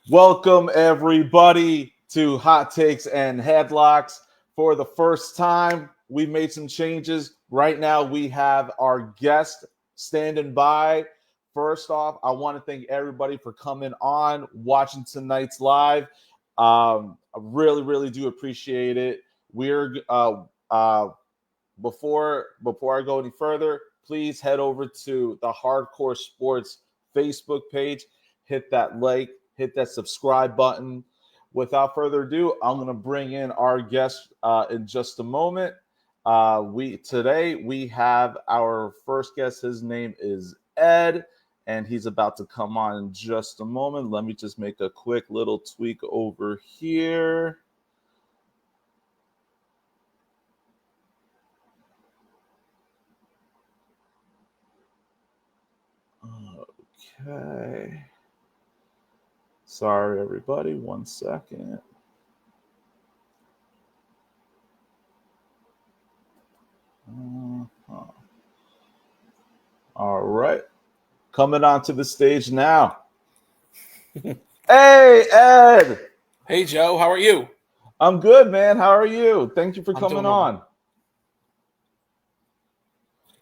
Welcome, everybody, to Hot Takes and Headlocks. For the first time, we made some changes. Right now, we have our guest standing by. First off, I want to thank everybody for coming on, watching tonight's live. I really do appreciate it. We're before I go any further, please head over to the Hardcore Sports Facebook page, hit that like, hit that subscribe button. Without further ado, I'm going to bring in our guest in just a moment. We have our first guest. His name is Ed, and he's about to come on in just a moment. Let me just make a quick little tweak over here. Okay. Sorry, everybody. 1 second. Uh-huh. All right. Coming onto the stage now. Hey, Ed. Hey, Joe. How are you? I'm good, man. How are you? Thank you for coming on.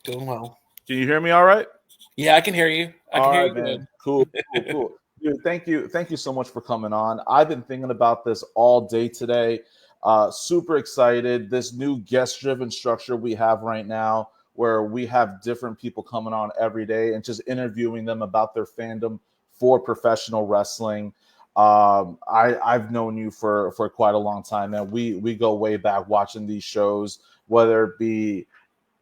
Doing well. Can you hear me all right? Yeah, I can hear you. All right, man. Cool. Dude, thank you so much for coming on. I've been thinking about this all day today. Super excited. This new guest-driven structure we have right now, where we have different people coming on every day and just interviewing them about their fandom for professional wrestling. I've known you for quite a long time, and we go way back watching these shows, whether it be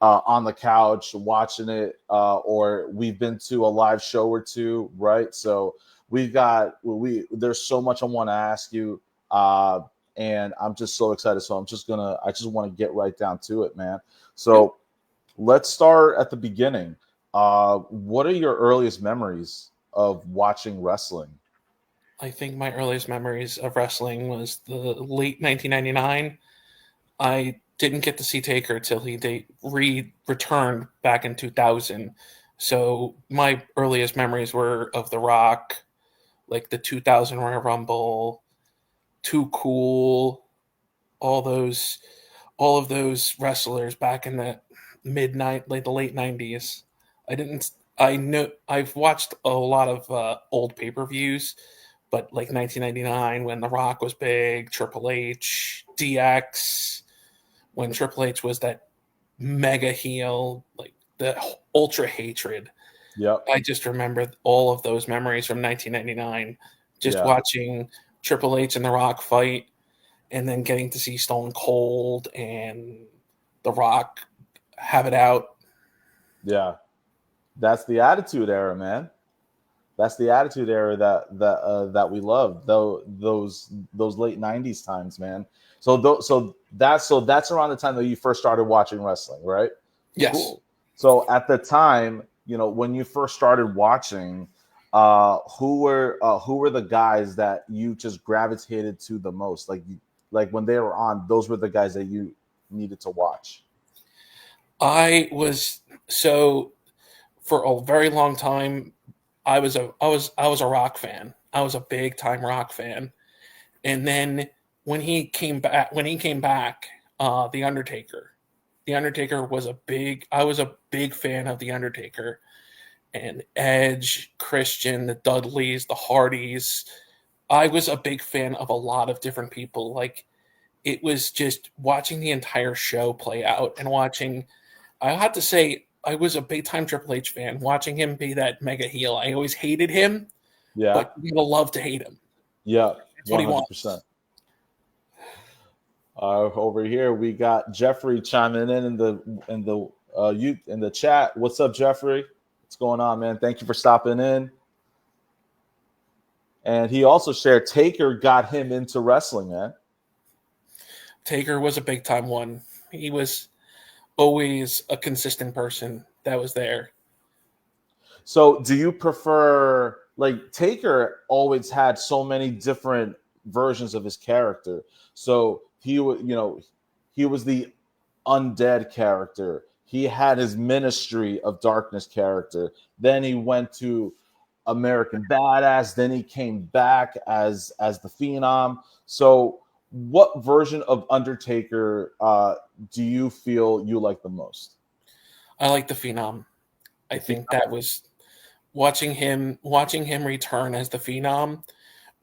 on the couch watching it, or we've been to a live show or two, right? So there's so much I want to ask you, and I'm just so excited. So I just want to get right down to it, man. So let's start at the beginning. What are your earliest memories of watching wrestling? I think my earliest memories of wrestling was the late 1999. I didn't get to see Taker till he returned back in 2000. So my earliest memories were of The Rock, like the 2000 Royal Rumble, Too Cool, all of those wrestlers back in the the late 90s. I've watched a lot of old pay-per-views, but like 1999 when The Rock was big, Triple H, DX, when Triple H was that mega heel, like the ultra hatred. Yep. I just remember all of those memories from 1999, just watching Triple H and The Rock fight, and then getting to see Stone Cold and The Rock have it out. Yeah, that's the Attitude Era, man. That's the Attitude Era that we love. Though those late '90s times, man. So that's around the time that you first started watching wrestling, right? Yes. Cool. So at the time, when you first started watching, who were the guys that you just gravitated to the most? Like when they were on, those were the guys that you needed to watch. I was so for a very long time. I was a Rock fan. I was a big time Rock fan, and then when he came back, The Undertaker. The Undertaker was I was a big fan of The Undertaker, and Edge, Christian, the Dudleys, the Hardys. I was a big fan of a lot of different people. Like, it was just watching the entire show play out and watching. I have to say, I was a big time Triple H fan. Watching him be that mega heel, I always hated him. Yeah, but you gotta love to hate him. Yeah, That's what he wants. 100%. Over here we got Jeffrey chiming in the chat. What's up, Jeffrey? What's going on, man? Thank you for stopping in. And he also shared Taker got him into wrestling, man. Taker was a big time one. He was always a consistent person that was there. So do you prefer, like, Taker always had so many different versions of his character. So he was the undead character. He had his Ministry of Darkness character. Then he went to American Badass. Then he came back as the Phenom. So, what version of Undertaker do you feel you like the most? I like the Phenom. I The think Phenom. that was watching him return as the Phenom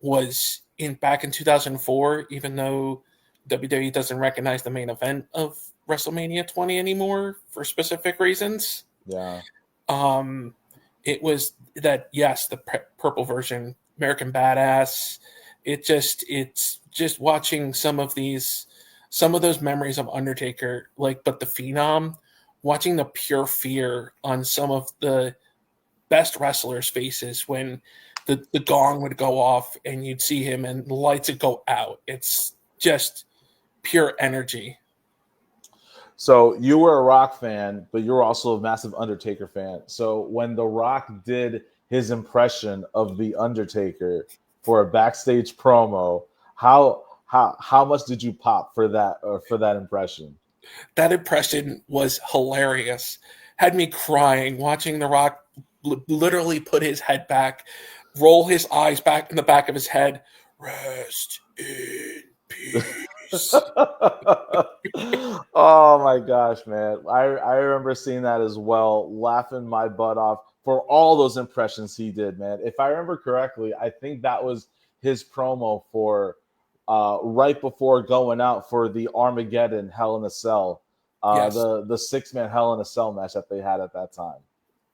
was in back in 2004, even though WWE doesn't recognize the main event of WrestleMania 20 anymore for specific reasons. Yeah. Um, it was that, yes, the purple version, American Badass. It's just watching some of those memories of Undertaker, like, but the Phenom, watching the pure fear on some of the best wrestlers' faces when the gong would go off and you'd see him and the lights would go out. It's just pure energy. So you were a Rock fan, but you were also a massive Undertaker fan. So when The Rock did his impression of the Undertaker for a backstage promo, how much did you pop for that or for that impression? That impression was hilarious. Had me crying watching The Rock literally put his head back, roll his eyes back in the back of his head. Rest in peace. Oh my gosh, man. I remember seeing that as well, laughing my butt off for all those impressions he did, man. If I remember correctly, I think that was his promo for right before going out for the Armageddon Hell in a Cell, Yes, the 6-man Hell in a Cell match that they had at that time.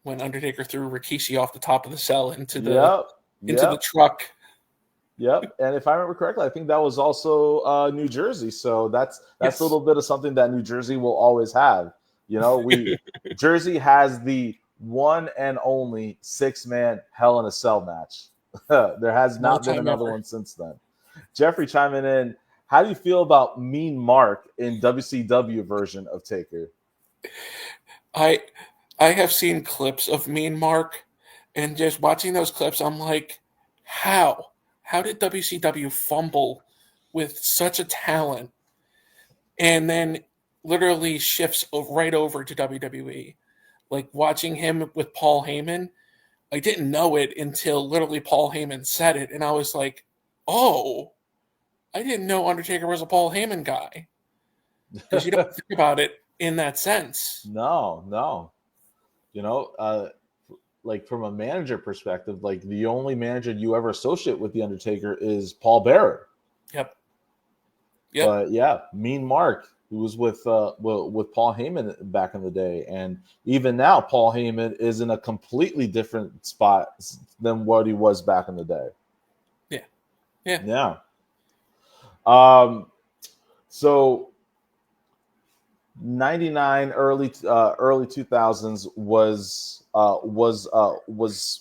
when Undertaker threw Rikishi off the top of the cell Yep, into the yep. truck. Yep, and if I remember correctly, I think that was also New Jersey. So that's a Yes. little bit of something that New Jersey will always have. You know, we Jersey has the one and only 6-man Hell in a Cell match. There has All not been time another ever. one since then. Jeffrey chiming in. How do you feel about Mean Mark in WCW version of Taker? I I have seen clips of Mean Mark, and just watching those clips, I'm like, how? How did WCW fumble with such a talent and then literally shifts right over to WWE? Like watching him with Paul Heyman, I didn't know it until literally Paul Heyman said it, and I was like, oh, I didn't know Undertaker was a Paul Heyman guy because you don't think about it in that sense. No, no. You know, like from a manager perspective, like the only manager you ever associate with the Undertaker is Paul Bearer. Yep. Yep. But yeah, Mean Mark, who was with Paul Heyman back in the day, and even now, Paul Heyman is in a completely different spot than what he was back in the day. Yeah. Yeah. Yeah. Um. So 99 early 2000s was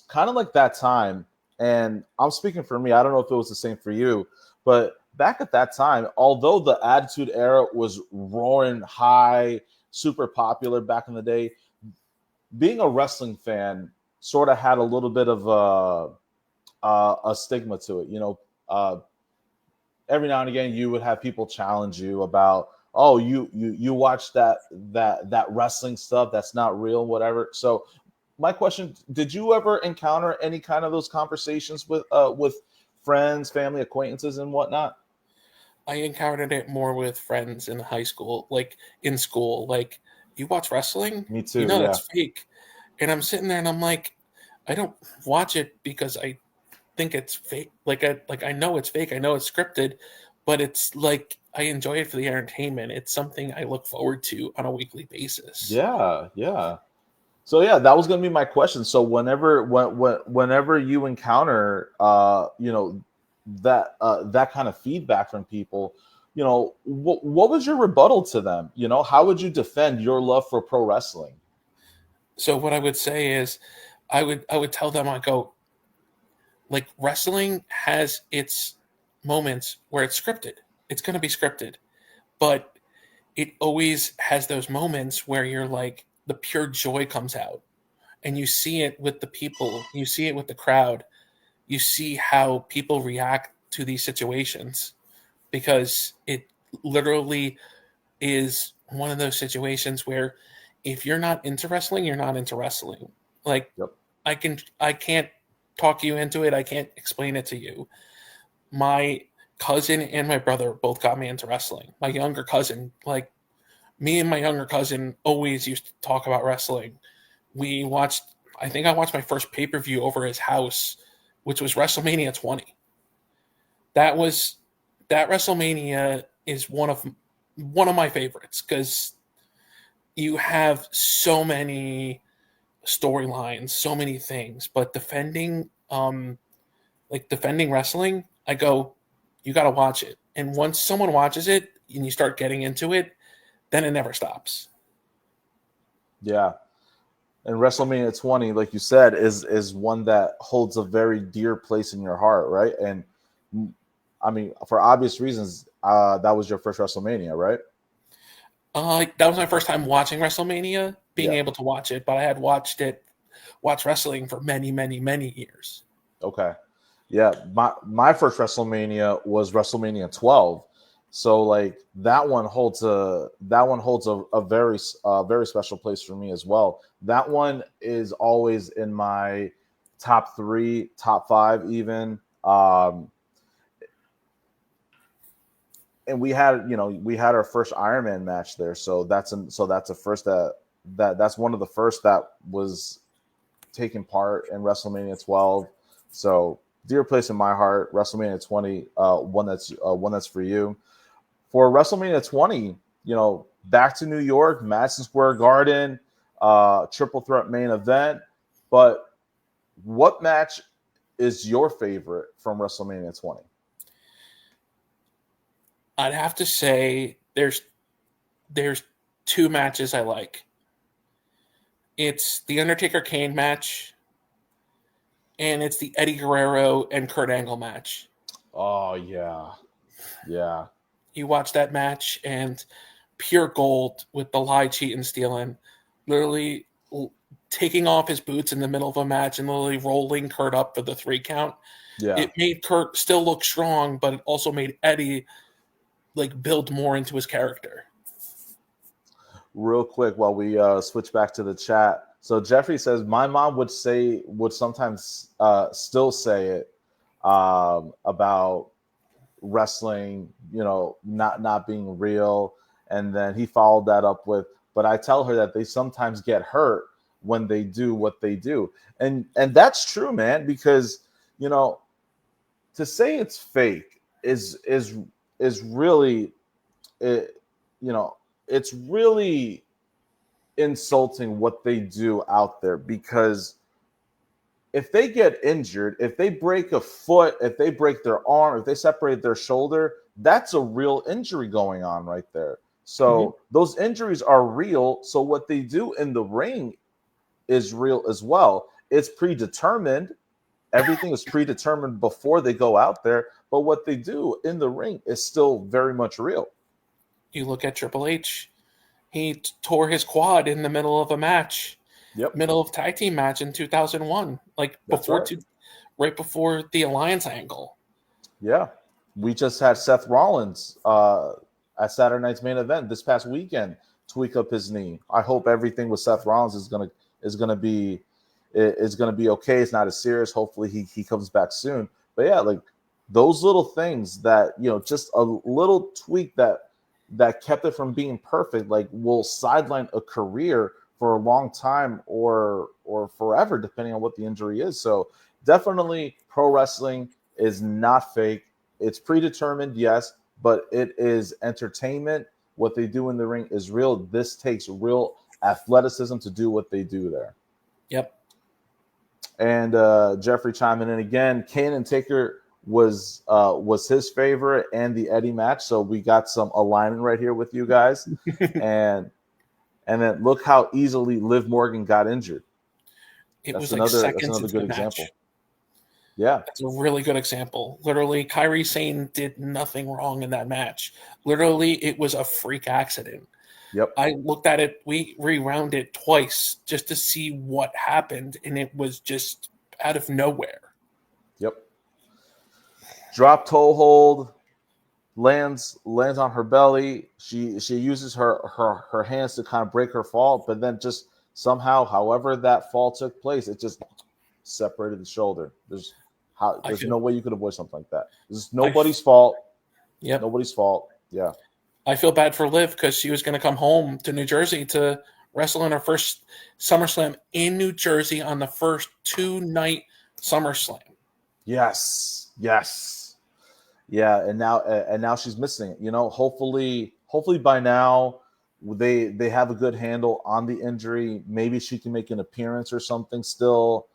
kind of like that time, and I'm speaking for me. I don't know if it was the same for you, but back at that time, although the Attitude Era was roaring high, super popular back in the day, being a wrestling fan sort of had a little bit of a stigma to it. You know, every now and again you would have people challenge you about, oh, you watch that wrestling stuff that's not real, whatever. So my question, did you ever encounter any kind of those conversations with friends, family, acquaintances, and whatnot? I encountered it more with friends in high school, like in school. Like, you watch wrestling? Me You too. know Yeah. that's fake. And I'm sitting there and I'm like, I don't watch it because I think it's fake. Like I know it's fake. I know it's scripted, but it's like I enjoy it for the entertainment. It's something I look forward to on a weekly basis. Yeah, yeah. So yeah, that was going to be my question. So whenever you encounter that kind of feedback from people, what was your rebuttal to them? How would you defend your love for pro wrestling? So what I would say is I would tell them, I go, like, wrestling has its moments where it's scripted. It's going to be scripted, but it always has those moments where you're like, the pure joy comes out and you see it with the people, you see it with the crowd, you see how people react to these situations because it literally is one of those situations where if you're not into wrestling, you're not into wrestling. Like, Yep. I can't. talk you into it. I can't explain it to you. My cousin and my brother both got me into wrestling. My younger cousin, like me and my younger cousin, always used to talk about wrestling. We watched. I think I watched my first pay per view over his house, which was WrestleMania 20. That was that WrestleMania is one of my favorites because you have so many storylines, so many things. But defending wrestling, I go, you got to watch it. And once someone watches it and you start getting into it, then it never stops. Yeah. And WrestleMania 20, like you said, is one that holds a very dear place in your heart, right? And I mean, for obvious reasons, that was your first WrestleMania, right? That was my first time watching WrestleMania, being Yeah. able to watch it, but I had watched wrestling for many, many, many years. Okay. Yeah. My first WrestleMania was WrestleMania 12. So like that one holds a very special place for me as well. That one is always in my top 3, top 5 even. And we had our first Iron Man match there, so that's a first that's one of the first that was taking part in WrestleMania 12. So dear place in my heart. WrestleMania 20, one that's for you. For WrestleMania 20, back to New York, Madison Square Garden, triple threat main event. But what match is your favorite from WrestleMania 20? I'd have to say there's two matches I like. It's the Undertaker Kane match, and it's the Eddie Guerrero and Kurt Angle match. Oh yeah, yeah. You watch that match and pure gold with the lie, cheat, and stealing. Literally taking off his boots in the middle of a match and literally rolling Kurt up for the 3 count. Yeah. It made Kurt still look strong, but it also made Eddie build more into his character. Real quick while we switch back to the chat. So Jeffrey says my mom would sometimes still say it about wrestling, not being real, and then he followed that up with, but I tell her that they sometimes get hurt when they do what they do, and that's true, man, because to say it's fake is really it, it's really insulting what they do out there, because if they get injured, if they break a foot, if they break their arm, if they separate their shoulder, that's a real injury going on right there. So those injuries are real. So what they do in the ring is real as well. It's predetermined. Everything is predetermined before they go out there. But what they do in the ring is still very much real. You look at Triple H. He tore his quad in the middle of a match. Yep. Middle of tag team match in 2001, right before the Alliance angle. Yeah, we just had Seth Rollins at Saturday Night's Main Event this past weekend tweak up his knee. I hope everything with Seth Rollins is gonna be okay. It's not as serious. Hopefully he comes back soon. But yeah, like those little things that just a little tweak that kept it from being perfect, like will sideline a career for a long time or forever, depending on what the injury is. So definitely pro wrestling is not fake. It's predetermined, yes, but it is entertainment. What they do in the ring is real. This takes real athleticism to do what they do there. Yep. And Jeffrey chiming in again. Kane and Taker was his favorite, and the Eddie match. So we got some alignment right here with you guys. And then look how easily Liv Morgan got injured. That's another good example. Yeah. That's a really good example. Literally, Kairi Sane did nothing wrong in that match. Literally, it was a freak accident. Yep. I looked at it, we rewound it twice just to see what happened, and it was just out of nowhere. Yep. Drop toe hold, lands on her belly. She uses her hands to kind of break her fall, but then just somehow, however that fall took place, it just separated the shoulder. There's no way you could avoid something like that. This is nobody's fault. Yep. Nobody's fault. Yeah. I feel bad for Liv because she was going to come home to New Jersey to wrestle in her first SummerSlam in New Jersey on the first 2-night SummerSlam. Yes. Yeah, and now she's missing it. You know, hopefully by now they have a good handle on the injury. Maybe she can make an appearance or something still.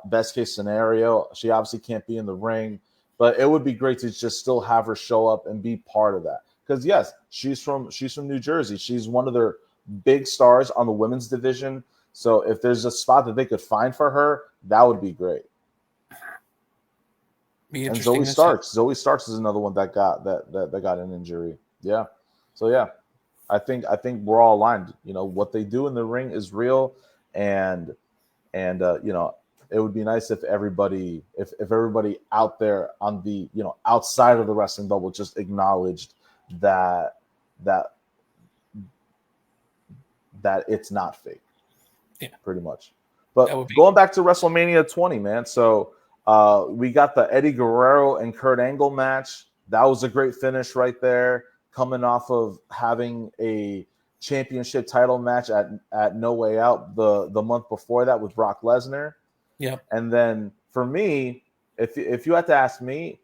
Best case scenario, she obviously can't be in the ring, but it would be great to just still have her show up and be part of that. Because yes, she's from New Jersey. She's one of their big stars on the women's division. So if there's a spot that they could find for her, that would be great. And Zoe Starks. Zoe Starks is another one that got an injury. Yeah. So yeah, I think we're all aligned. You know, what they do in the ring is real, and you know, it would be nice if everybody out there on the, you know, outside of the wrestling bubble just acknowledged that it's not fake. Yeah. Pretty much. But going back to WrestleMania 20, man. So we got the Eddie Guerrero and Kurt Angle match. That was a great finish right there, coming off of having a championship title match at No Way Out the month before that with Brock Lesnar. Yeah. And then for me, if you had to ask me,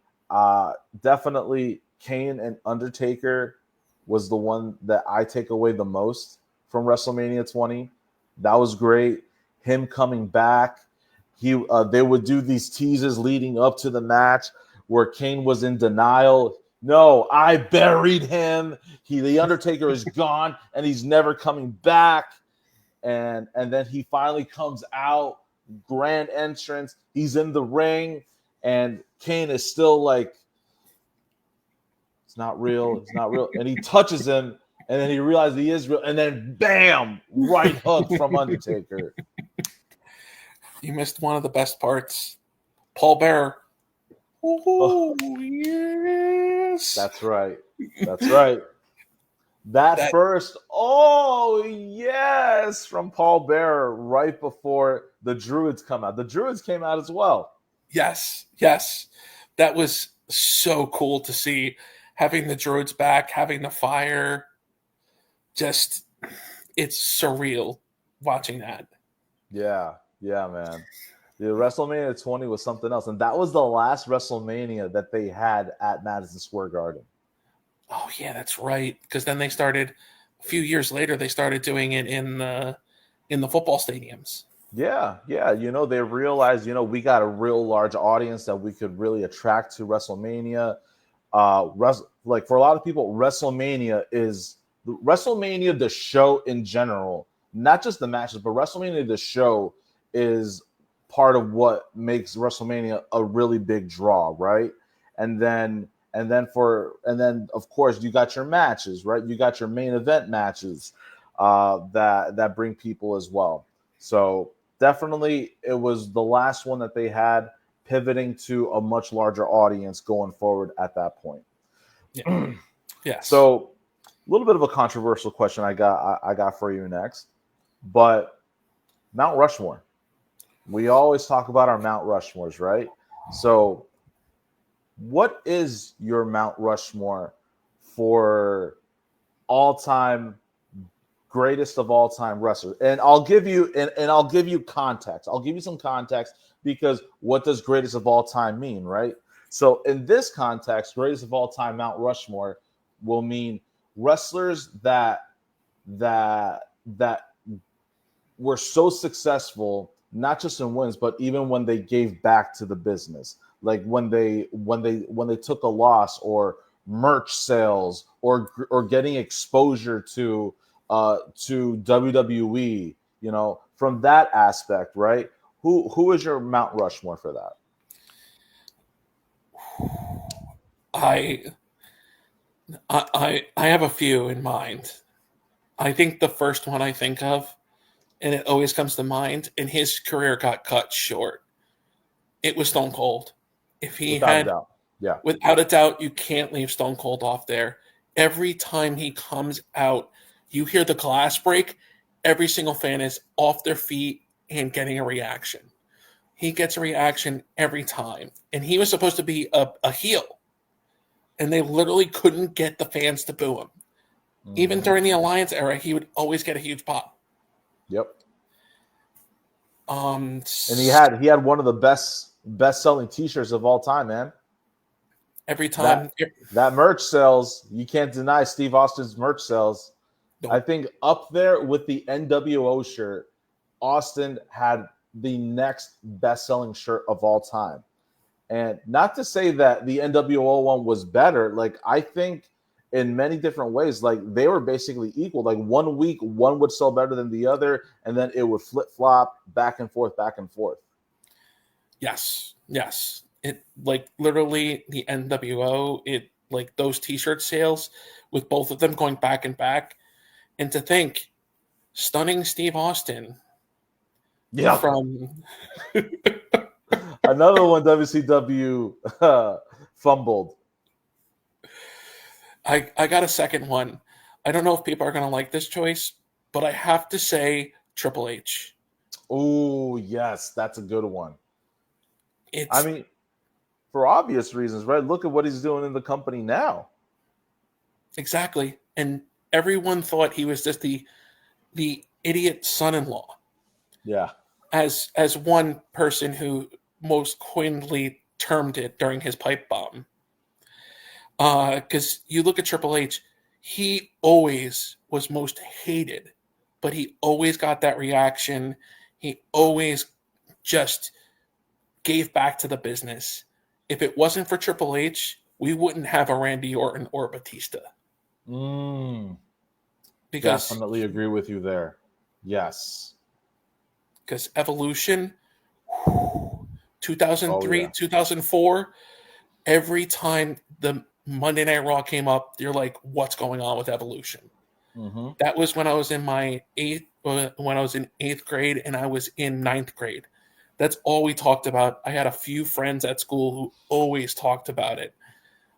definitely Kane and Undertaker was the one that I take away the most from WrestleMania 20. That was great. Him coming back. They would do these teases leading up to the match where Kane was in denial. No, I buried him. The Undertaker is gone and he's never coming back. And then he finally comes out, grand entrance. He's in the ring, and Kane is still like, it's not real. It's not real. And he touches him, and then he realizes he is real. And then, bam, right hook from Undertaker. You missed one of the best parts. Paul Bearer. Oh, yes. That's right. That first, oh, yes, from Paul Bearer right before the Druids come out. The Druids came out as well. Yes. That was so cool to see. Having the Druids back, having the fire. Just, it's surreal watching that. Yeah, man. The WrestleMania 20 was something else. And that was the last WrestleMania that they had at Madison Square Garden. Oh, yeah, that's right. Because then they started, a few years later, they started doing it in the football stadiums. Yeah. You know, they realized, you know, we got a real large audience that we could really attract to WrestleMania. Like for a lot of people, WrestleMania, the show in general, not just the matches, but WrestleMania, the show, is part of what makes WrestleMania a really big draw, right? And then of course you got your matches, right? You got your main event matches that bring people as well. So definitely it was the last one that they had, pivoting to a much larger audience going forward at that point. Yeah. Yes. So a little bit of a controversial question I got for you next, but Mount Rushmore. We always talk about our Mount Rushmores, right? So what is your Mount Rushmore for all-time greatest of all-time wrestlers? And I'll give you context. I'll give you some context, because what does greatest of all time mean, right? So in this context, greatest of all time Mount Rushmore will mean wrestlers that were so successful, not just in wins, but even when they gave back to the business. Like when they took a loss, or merch sales, or getting exposure to WWE, you know, from that aspect, right? Who is your Mount Rushmore for that? I have a few in mind. I think the first one I think of, and it always comes to mind, and his career got cut short, it was Stone Cold. If he Without a doubt. Yeah. Without a doubt, you can't leave Stone Cold off there. Every time he comes out, you hear the glass break, every single fan is off their feet and getting a reaction. he gets a reaction every time. And he was supposed to be a heel. And they literally couldn't get the fans to boo him. Even during the Alliance era, he would always get a huge pop. Yep. And he had one of the best selling T-shirts of all time, man. Every time that merch sells, you can't deny Steve Austin's merch sells. Nope. I think up there with the NWO shirt, Austin had the next best selling shirt of all time. And not to say that the NWO one was better, like I think in many different ways, like they were basically equal. Like 1 week, one would sell better than the other, and then it would flip flop back and forth, back and forth. Yes. It like literally the NWO, it like those T-shirt sales with both of them going back and back. And to think, stunning Steve Austin. Yeah. From another one WCW fumbled. I got a second one. I don't know if people are going to like this choice, but I have to say Triple H. Oh, yes. That's a good one. I mean, for obvious reasons, right? Look at what he's doing in the company now. Exactly. And everyone thought he was just the idiot son-in-law. Yeah. As one person who most coinedly termed it during his pipe bomb. Because you look at Triple H, he always was most hated, but he always got that reaction. He always just gave back to the business. If it wasn't for Triple H, we wouldn't have a Randy Orton or Batista. Because definitely agree with you there. Yes. Because Evolution, 2003, 2004, every time the Monday Night Raw came up, you're like, what's going on with Evolution? Mm-hmm. That was when I was in eighth grade and I was in ninth grade. That's all we talked about. I had a few friends at school who always talked about it.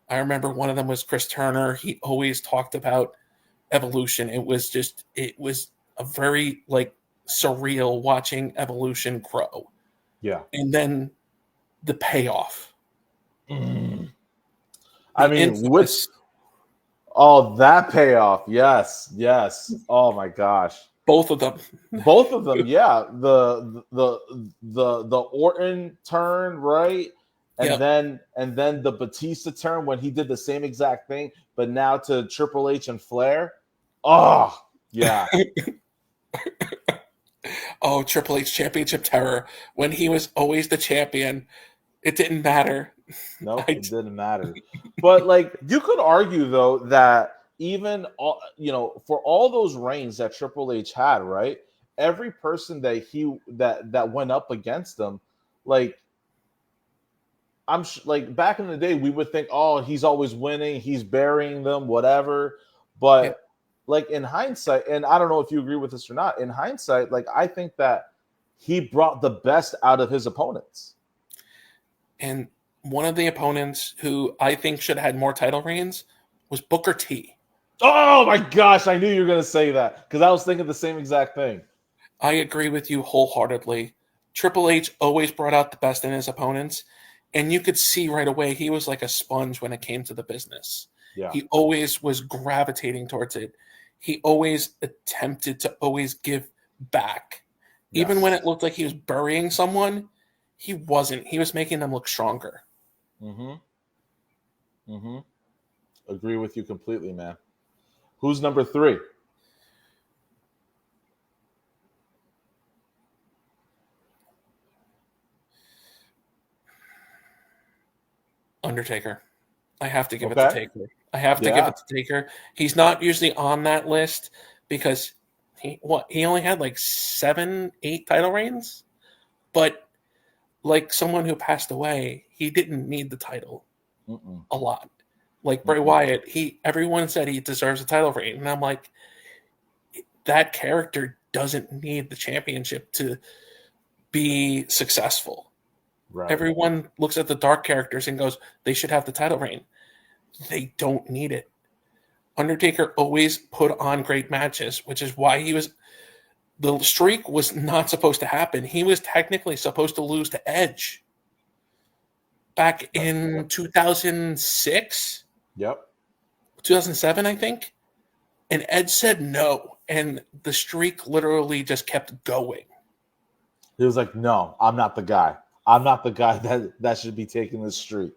I remember one of them was Chris Turner. He always talked about Evolution. It was a very like surreal watching Evolution grow. Yeah. And then the payoff. I mean, that payoff. Yes. Oh my gosh. Both of them. Yeah. The Orton turn, right? And then the Batista turn when he did the same exact thing, but now to Triple H and Flair. Oh, yeah. Oh, Triple H Championship Terror. When he was always the champion, it didn't matter. Nope, it didn't matter. But like you could argue though that even for all those reigns that Triple H had, right? Every person that went up against him, like like back in the day, we would think, oh, he's always winning, he's burying them, whatever. But like in hindsight, and I don't know if you agree with this or not, in hindsight, like I think that he brought the best out of his opponents. And one of the opponents who I think should have had more title reigns was Booker T. Oh my gosh, I knew you were going to say that because I was thinking the same exact thing. I agree with you wholeheartedly. Triple H always brought out the best in his opponents, and you could see right away he was like a sponge when it came to the business. Yeah. He always was gravitating towards it. He always attempted to always give back. Yes. Even when it looked like he was burying someone, he wasn't. He was making them look stronger. Agree with you completely, man. Who's number 3? Undertaker. I have to give it to Taker. I have to give it to Taker. He's not usually on that list because he only had like 7-8 title reigns, but like someone who passed away, he didn't need the title a lot. Like Bray Wyatt, everyone said he deserves a title reign, and I'm like, that character doesn't need the championship to be successful. Right. Everyone looks at the dark characters and goes, they should have the title reign. They don't need it. Undertaker always put on great matches, which is why he was the streak was not supposed to happen. He was technically supposed to lose to Edge back in 2006, Yep. 2007, I think. And Edge said no. And the streak literally just kept going. He was like, "No, I'm not the guy. I'm not the guy that should be taking this streak."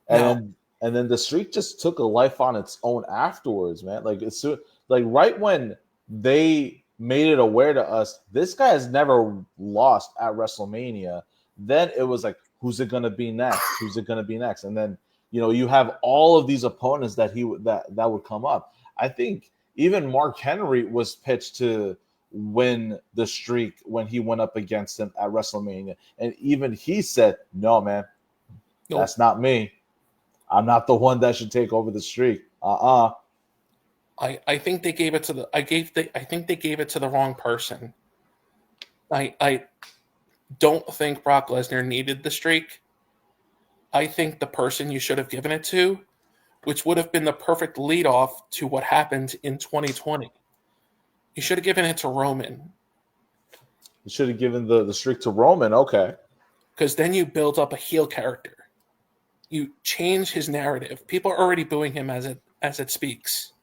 And No. then the streak just took a life on its own afterwards, man. Like it's like right when they made it aware to us, this guy has never lost at WrestleMania. Then it was like, who's it gonna be next? Who's it gonna be next? And then you have all of these opponents that that would come up. I think even Mark Henry was pitched to win the streak when he went up against him at WrestleMania, and even he said, "No, man, Nope. that's not me. I'm not the one that should take over the streak." I think they gave it to the I think they gave it to the wrong person. I don't think Brock Lesnar needed the streak. I think the person you should have given it to, which would have been the perfect leadoff to what happened in 2020. You should have given it to Roman. You should have given the streak to Roman. Okay. Because then you build up a heel character. You change his narrative. People are already booing him as it speaks.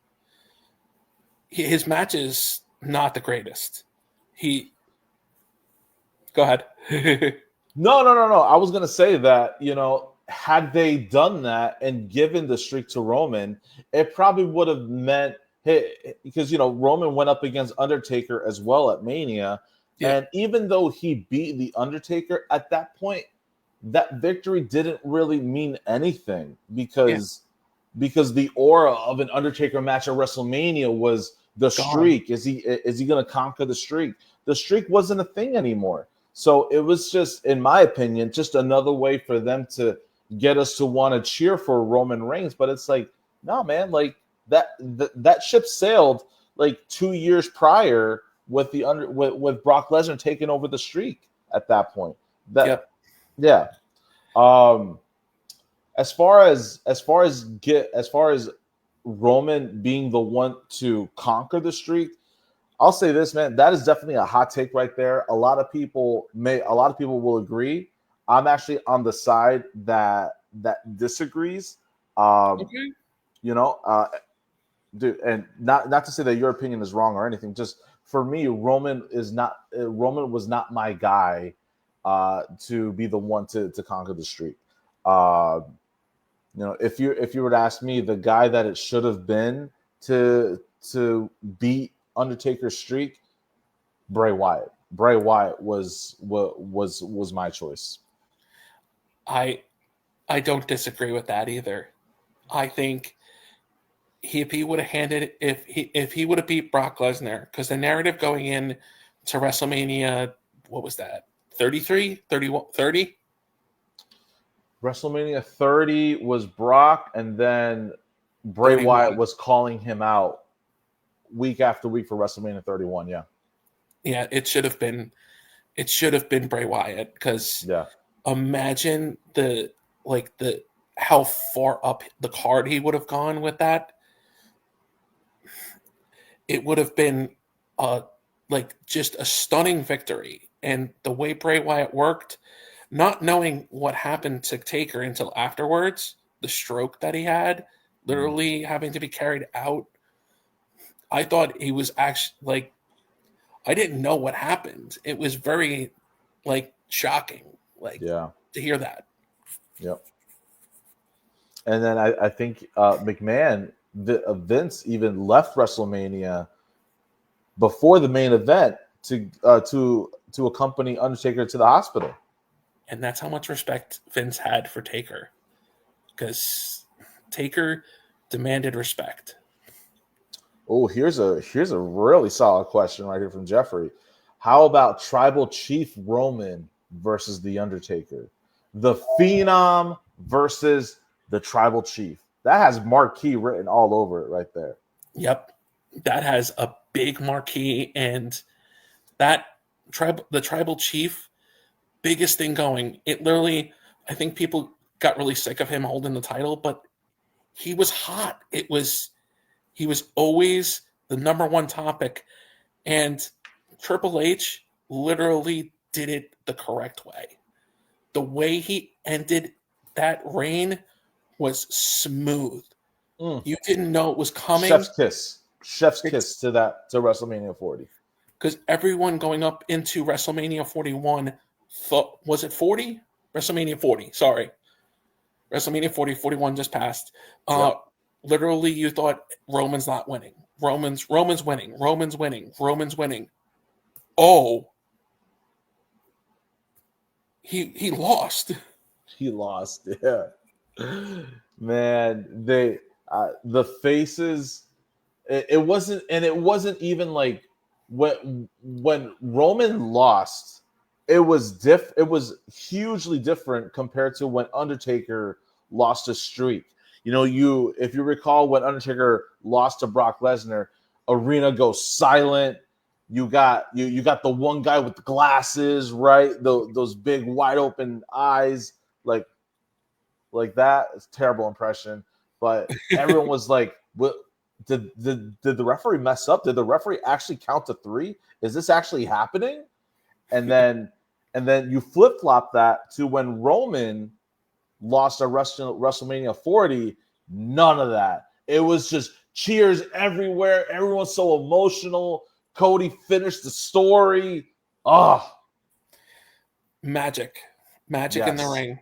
His match is not the greatest. Go ahead. No. I was gonna say that, had they done that and given the streak to Roman, it probably would have meant, hey, because Roman went up against Undertaker as well at Mania, and even though he beat the Undertaker at that point, that victory didn't really mean anything because the aura of an Undertaker match at WrestleMania was the streak. Is he going to conquer the streak? The streak wasn't a thing anymore. So it was just, in my opinion, just another way for them to get us to want to cheer for Roman Reigns. But it's like, no, man, like that ship sailed like 2 years prior with with Brock Lesnar taking over the streak at that point. Yeah. As far as Roman being the one to conquer the streak, I'll say this, man. That is definitely a hot take right there. A lot of people will agree. I'm actually on the side that disagrees. Okay. Dude, and not to say that your opinion is wrong or anything. Just for me, Roman was not my guy to be the one to conquer the streak. If you were to ask me, the guy that it should have been to beat Undertaker's streak, Bray Wyatt. Bray Wyatt was my choice. I don't disagree with that either. I think if he would have beat Brock Lesnar, because the narrative going in to WrestleMania, what was that? 33, 31, 30? WrestleMania 30 was Brock, and then Bray 31. Wyatt was calling him out week after week for WrestleMania 31. Yeah. Yeah, it should have been Bray Wyatt, because imagine how far up the card he would have gone with that. It would have been just a stunning victory. And the way Bray Wyatt worked, not knowing what happened to Taker until afterwards, the stroke that he had, literally having to be carried out, I thought he was actually I didn't know what happened. It was very shocking to hear that. Yep. And then I think McMahon, Vince even left WrestleMania before the main event to accompany Undertaker to the hospital. And that's how much respect Vince had for Taker, because Taker demanded respect. Oh, here's a really solid question right here from Jeffrey. How about Tribal Chief Roman versus The Undertaker? The Phenom versus the Tribal Chief. That has marquee written all over it right there. Yep. That has a big marquee, and the Tribal Chief, biggest thing going. It literally, I think people got really sick of him holding the title, but he was hot. He was always the number one topic. And Triple H literally did it the correct way. The way he ended that reign was smooth. You didn't know it was coming. Chef's kiss to WrestleMania 40. Because everyone going up into WrestleMania 41 thought, was it 40? WrestleMania 40, sorry. WrestleMania 40, 41 just passed. Literally, you thought Roman's not winning. Roman's winning. Roman's winning. Roman's winning. Oh, he lost. He lost. Yeah, man. The faces. It wasn't even like when Roman lost. It was hugely different compared to when Undertaker lost a streak. If you recall when Undertaker lost to Brock Lesnar, arena goes silent. You got the one guy with the glasses, right? Those big wide open eyes, like that. It's a terrible impression, but everyone was like, "What? Did the referee mess up? Did the referee actually count to 3? Is this actually happening?" And then you flip flop that to when Roman lost at WrestleMania 40. None of that. It was just cheers everywhere. Everyone's so emotional. Cody finished the story. Magic Yes. in the ring.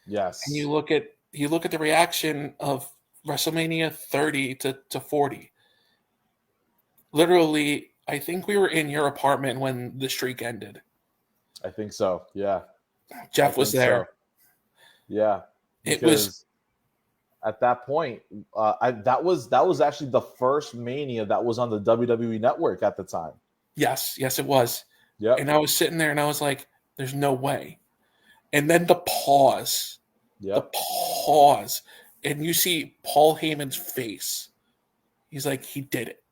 Yes. And you look at the reaction of WrestleMania 30 to 40. Literally, I think we were in your apartment when the streak ended. I think so. Yeah. Jeff was there. So. Yeah. It was at that point. That was actually the first Mania that was on the WWE Network at the time. Yes, it was. Yeah. And I was sitting there and I was like, "There's no way." And then the pause. Yep. The pause. And you see Paul Heyman's face. He's like, he did it.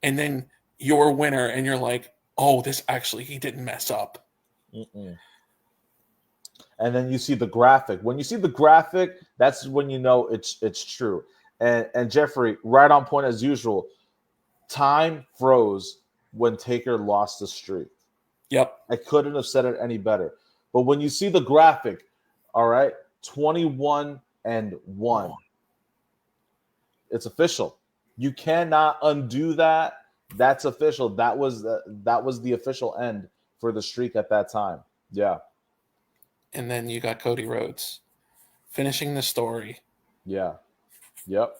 And then you're a winner, and you're like, oh, he didn't mess up. Mm-mm. And then you see the graphic. When you see the graphic, that's when you know it's true. And Jeffrey, right on point as usual. Time froze when Taker lost the streak. Yep. I couldn't have said it any better. But when you see the graphic, all right, 21-1. It's official. You cannot undo that. That's official. That was the official end for the streak at that time. Yeah. And then you got Cody Rhodes finishing the story. Yeah. Yep.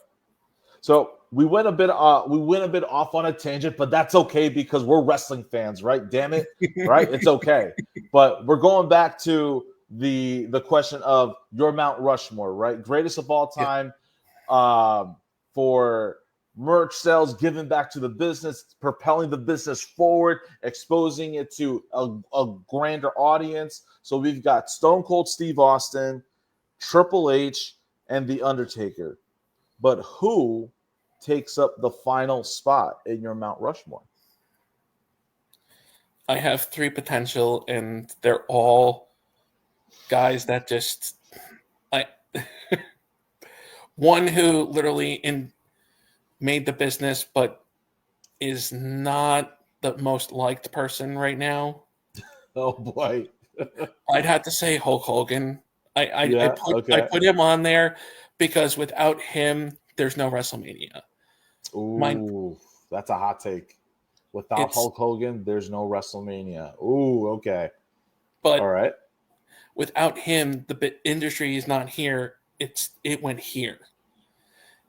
So we went a bit off on a tangent, but that's okay because we're wrestling fans, right? Damn it, right? It's okay. But we're going back to the question of your Mount Rushmore, right? Greatest of all time, for merch sales, giving back to the business, propelling the business forward, exposing it to a grander audience. So we've got Stone Cold Steve Austin, Triple H, and The Undertaker. But who takes up the final spot in your Mount Rushmore? I have 3 potential, and they're all guys that just one who literally made the business, but is not the most liked person right now. Oh boy. I'd have to say Hulk Hogan. I put him on there because without him, there's no WrestleMania. Ooh, that's a hot take. Without Hulk Hogan, there's no WrestleMania. Ooh, okay. But all right. Without him, the industry is not here. It went here.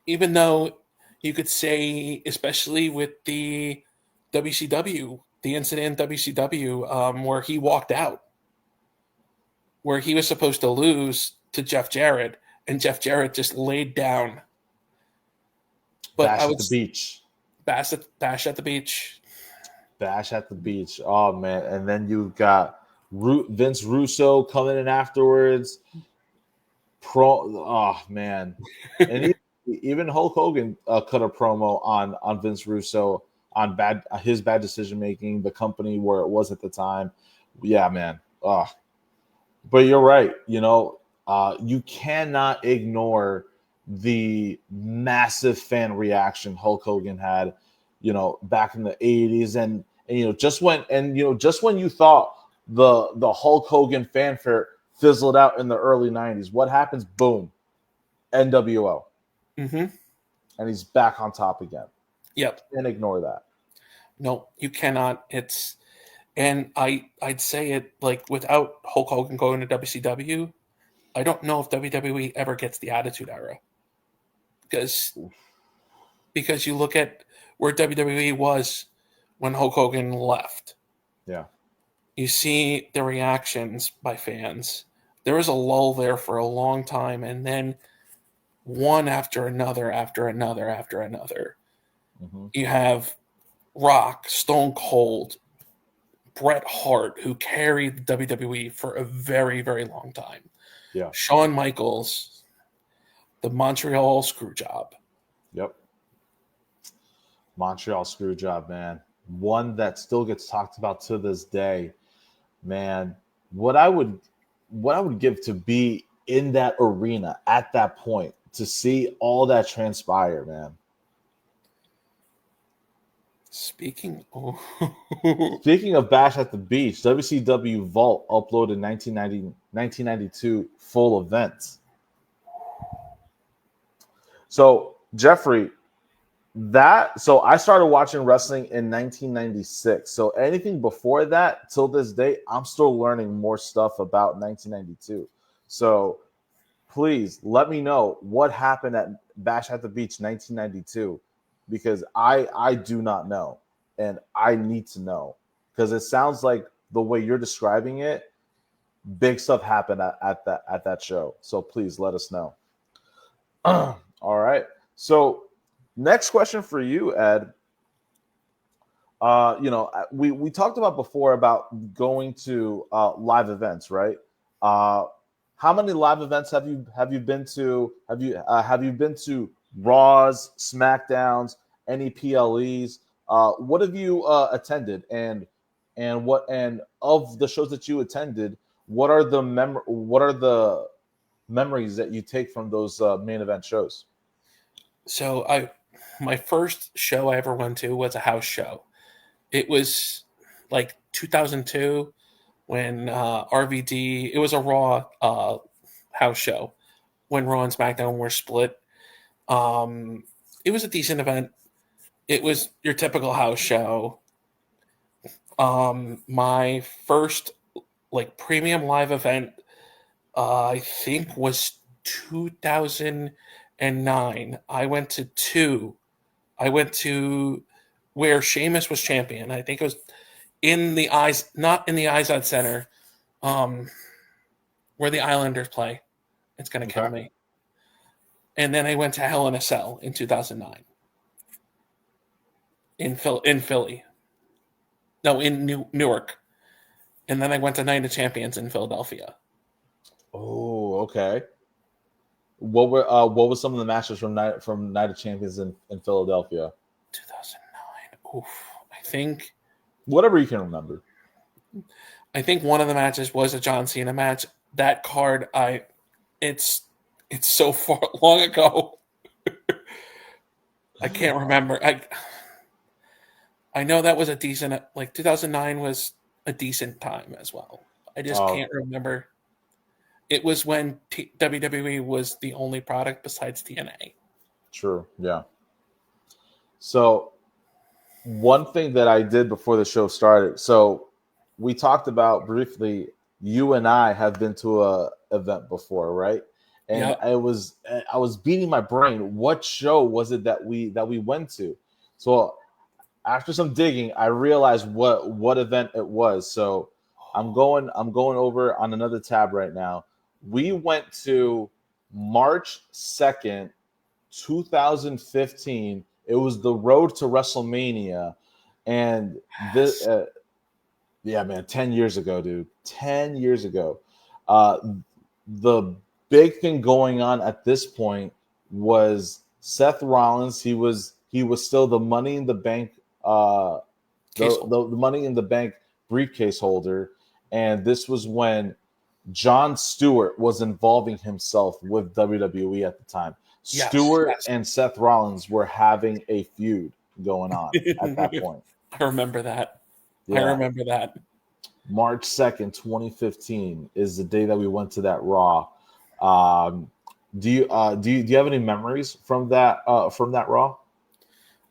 Even though you could say, especially with the WCW, the incident in WCW, where he walked out, where he was supposed to lose to Jeff Jarrett, and Jeff Jarrett just laid down. But Bash at the beach. Bash at the beach. Bash at the beach. Oh man! And then you got Vince Russo coming in afterwards. Oh man! And even Hulk Hogan cut a promo on Vince Russo on his bad decision making, the company where it was at the time. Yeah, man. But you're right. You cannot ignore the massive fan reaction Hulk Hogan had. back in the 80s, and just when you thought the Hulk Hogan fanfare fizzled out in the early 90s, what happens? Boom, NWO. Mm-hmm. And he's back on top again. Yep. Can't ignore that. No, you cannot. And I'd say it like without Hulk Hogan going to WCW, I don't know if WWE ever gets the Attitude Era. Because you look at where WWE was when Hulk Hogan left. Yeah. You see the reactions by fans. There was a lull there for a long time, and then one after another, after another, after another. Mm-hmm. You have Rock, Stone Cold, Bret Hart, who carried the WWE for a very, very long time. Yeah. Shawn Michaels, the Montreal Screwjob. Yep. Montreal Screwjob, man. One that still gets talked about to this day. Man, what I would give to be in that arena at that point, to see all that transpire, man. Speaking of Bash at the Beach, WCW Vault uploaded 1992 full event. So, Jeffrey, so I started watching wrestling in 1996. So anything before that till this day, I'm still learning more stuff about 1992. So please let me know what happened at Bash at the Beach 1992, because I do not know, and I need to know, because it sounds like the way you're describing it, big stuff happened at that show. So please let us know. All right. So next question for you, Ed. We talked about before about going to live events, right? How many live events have you been to? Have you been to Raws, SmackDowns, any PLEs? What have you attended, and of the shows that you attended, what are the memories that you take from those main event shows? So my first show I ever went to was a house show. It was like 2002 when RVD. It was a Raw house show when Raw and SmackDown were split. It was a decent event. It was your typical house show. My first like premium live event, I think, was 2009. I went to two. I went to where Sheamus was champion. I think it was not in the Izod Center, where the Islanders play. It's going to kill me. And then I went to Hell in a Cell in 2009 in Philly. No, in Newark. And then I went to Night of Champions in Philadelphia. Oh, okay. What were some of the matches from Night of Champions in Philadelphia? 2009. Oof. I think whatever you can remember. I think one of the matches was a John Cena match. That card, it's so far long ago. I can't remember. I know that was a decent, like 2009 was a decent time as well. I just can't remember. It was when WWE was the only product besides TNA. True. Yeah. So one thing that I did before the show started, so we talked about briefly, you and I have been to a event before, right? And yep. I was beating my brain. What show was it that we went to? So after some digging, I realized what event it was. So I'm going over on another tab right now. We went to March 2nd, 2015. It was the road to WrestleMania. And this, yeah, man, 10 years ago, dude. 10 years ago. The big thing going on at this point was Seth Rollins. He was still the Money in the Bank, the Money in the Bank briefcase holder. And this was when Jon Stewart was involving himself with WWE at the time. Yes, Stewart and Seth Rollins were having a feud going on at that point. I remember that. I Yeah. remember that. March 2nd, 2015 is the day that we went to that Raw. Do you have any memories from that Raw?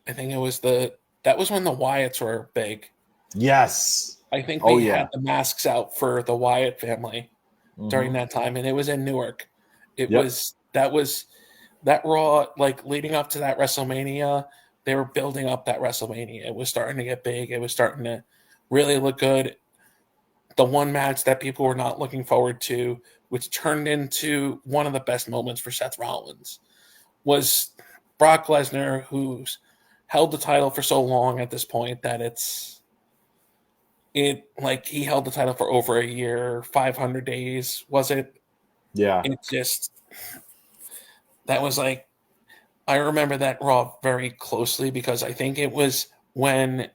I think it was that was when the Wyatts were big. Yes. I think Oh we had yeah. the masks out for the Wyatt family during Hmm. that time, and it was in Newark. Yep. That was that Raw, like leading up to that WrestleMania. They were building up that WrestleMania. It was starting to get big. It was starting to really look good. The one match that people were not looking forward to, which turned into one of the best moments for Seth Rollins, was Brock Lesnar, who's held the title for so long at this point that it like he held the title for over a year, 500 days, was it? Yeah. It just that was like I remember that Raw very closely because I think it was when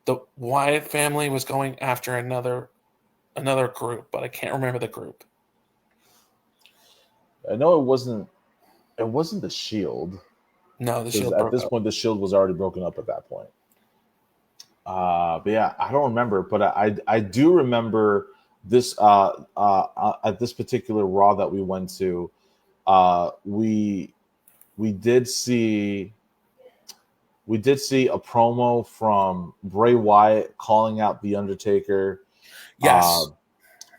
the Wyatt family was going after another group, but I can't remember the group. I know it wasn't the Shield, No, the because Shield at broke this up. point the Shield was already broken up at that point. But yeah, I don't remember, but I do remember this at this particular Raw that we went to. We did see a promo from Bray Wyatt calling out the Undertaker. Uh, Yes,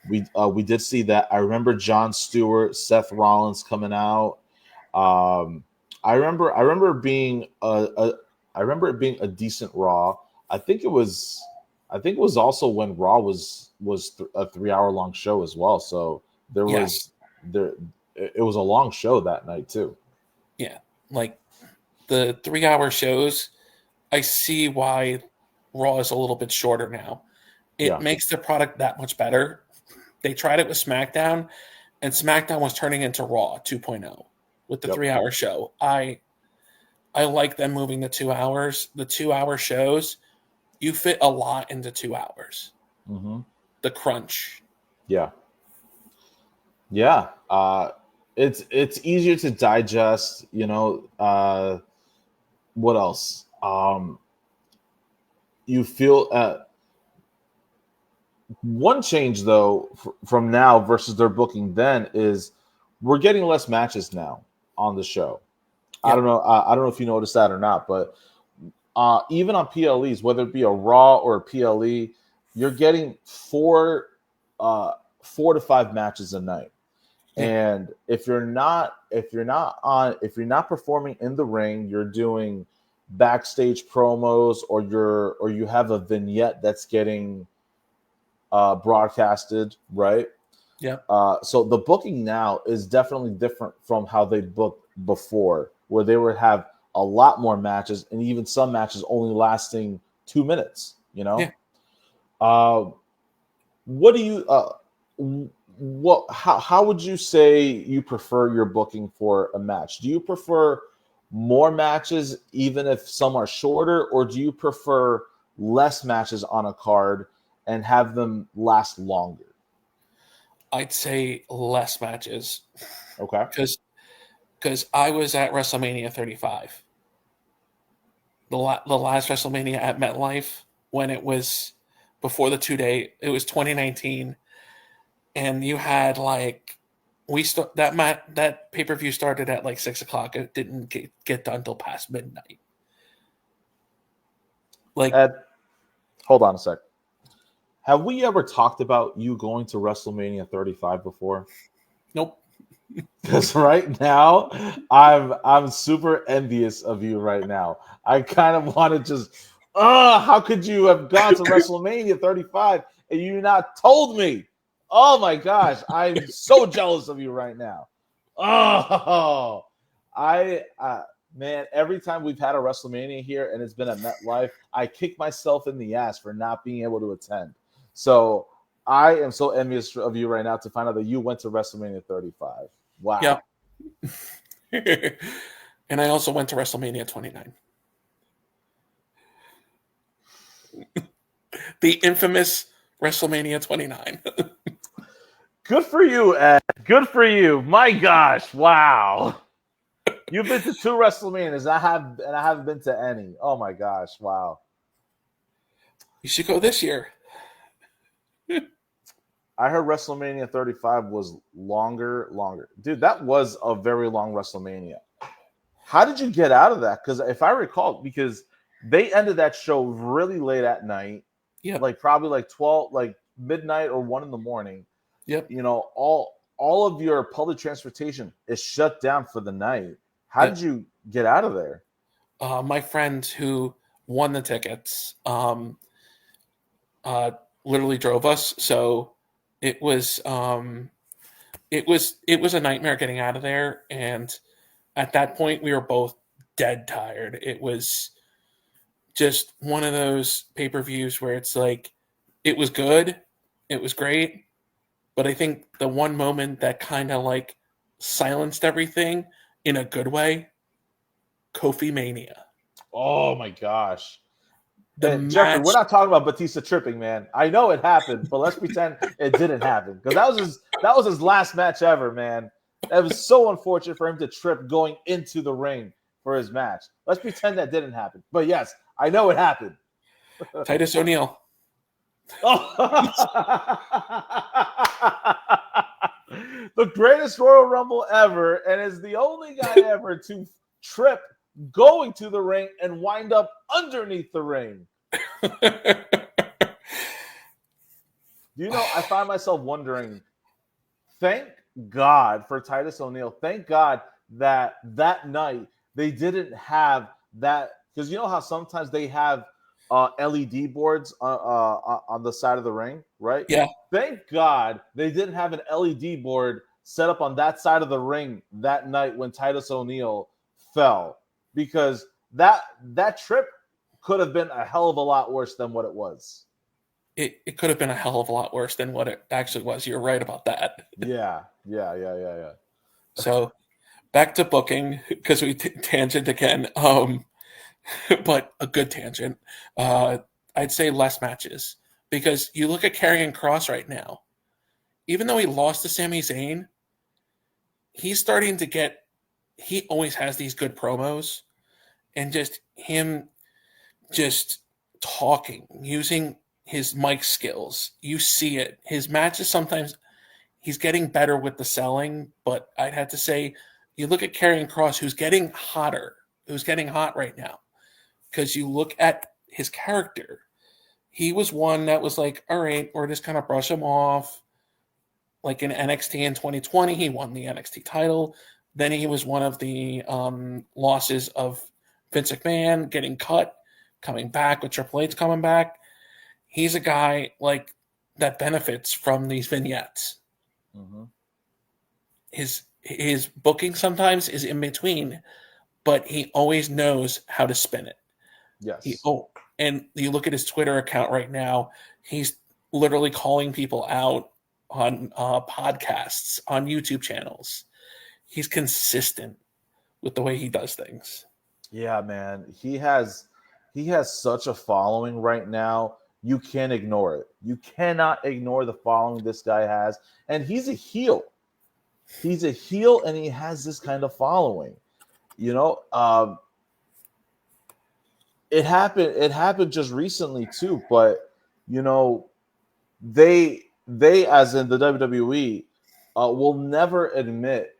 we did see that. I remember Jon Stewart, Seth Rollins coming out. Um, I remember I remember it being a decent Raw. I think it was also when Raw was a 3 hour long show as well. So there yes, was there it was a long show that night too. yeah. Like the 3 hour shows, I see why Raw is a little bit shorter now. It Yeah. makes the product that much better. They tried it with SmackDown, and SmackDown was turning into Raw 2.0 with the Yep. 3 hour show. I like them moving the 2 hours. The 2 hour shows, you fit a lot into 2 hours. Hmm. The crunch. Yeah. Yeah. It's easier to digest. What else? You feel one change though from now versus their booking then is we're getting less matches now on the show. I don't Yep. know. I don't know if you noticed that or not, but even on PLEs, whether it be a Raw or a PLE, you're getting uh, 4 to 5 matches a night. Yeah. And if you're not performing in the ring, you're doing backstage promos, or you have a vignette that's getting broadcasted, right? Yep. So the booking now is definitely different from how they booked before, where they would have a lot more matches, and even some matches only lasting 2 minutes. Yeah. Uh, what do you what how would you say you prefer your booking for a match? Do you prefer more matches even if some are shorter, or do you prefer less matches on a card and have them last longer? I'd say less matches Okay. because I was at WrestleMania 35, the last WrestleMania at MetLife when it was before the 2 day. It was 2019, and you had like that pay per view started at like 6 o'clock. It didn't get done till past midnight. Like Ed, hold on a sec. Have we ever talked about you going to WrestleMania 35 before? nope. Because right now, I'm super envious of you right now. I kind of want to just, how could you have gone to WrestleMania 35 and you not told me? Oh my gosh, I'm so jealous of you right now. Oh, I man, every time we've had a WrestleMania here and it's been at MetLife, I kick myself in the ass for not being able to attend. So I am so envious of you right now to find out that you went to WrestleMania 35. Wow. Yep. And I also went to WrestleMania 29, the infamous WrestleMania 29. Good for you, Ed. Good for you. My gosh. Wow. You've been to 2 WrestleManias. I haven't been to any. Oh my gosh! Wow. You should go this year. I heard WrestleMania 35 was longer. Dude, that was a very long WrestleMania. How did you get out of that? Because if I recall, because they ended that show really late at night, Yep. like probably like 12, like midnight or 1 in the morning. Yep. You know, all of your public transportation is shut down for the night. How did you get out of there? My friend who won the tickets literally drove us, so it was it was a nightmare getting out of there. And at that point, we were both dead tired. It was just one of those pay-per-views where it's like, it was good, it was great, but I think the one moment that kind of like silenced everything in a good way, Kofi Mania. Oh my gosh. The Jeffrey, match. we're not talking about Batista tripping, man. I know it happened, but let's pretend it didn't happen because that was his last match ever, man. It was so unfortunate for him to trip going into the ring for his match. Let's pretend that didn't happen. But yes, I know it happened. Titus O'Neil. The greatest Royal Rumble ever, and is the only guy ever to trip going to the ring and wind up underneath the ring. You know, I find myself wondering, thank God for Titus O'Neil. Thank God that night they didn't have that, because you know how sometimes they have LED boards on the side of the ring, right? Yeah. Thank God they didn't have an LED board set up on that side of the ring that night when Titus O'Neil fell, because that trip could have been a hell of a lot worse than what it was. It could have been a hell of a lot worse than what it actually was. You're right about that. Yeah. So back to booking, because we tangent again, but a good tangent. I'd say less matches, because you look at Karrion Kross right now. Even though he lost to Sami Zayn, he's starting to get. He always has these good promos, and just him, just talking, using his mic skills. You see it. His matches sometimes he's getting better with the selling, but I'd have to say, you look at Karrion Kross, who's getting hotter, who's getting hot right now, because you look at his character. He was one that was like, all right, we're just kind of brush him off. Like in NXT in 2020, he won the NXT title. Then he was one of the losses of Vince McMahon, getting cut, coming back with Triple H coming back. He's a guy like that benefits from these vignettes. Mm-hmm. His booking sometimes is in between, but he always knows how to spin it. Yes. And you look at his Twitter account right now, he's literally calling people out on podcasts, on YouTube channels. He's consistent with the way he does things. Yeah, man. He has such a following right now. You can't ignore it. You cannot ignore the following this guy has. And he's a heel. He's a heel, and he has this kind of following. You know, it happened just recently too, but you know, they as in the WWE will never admit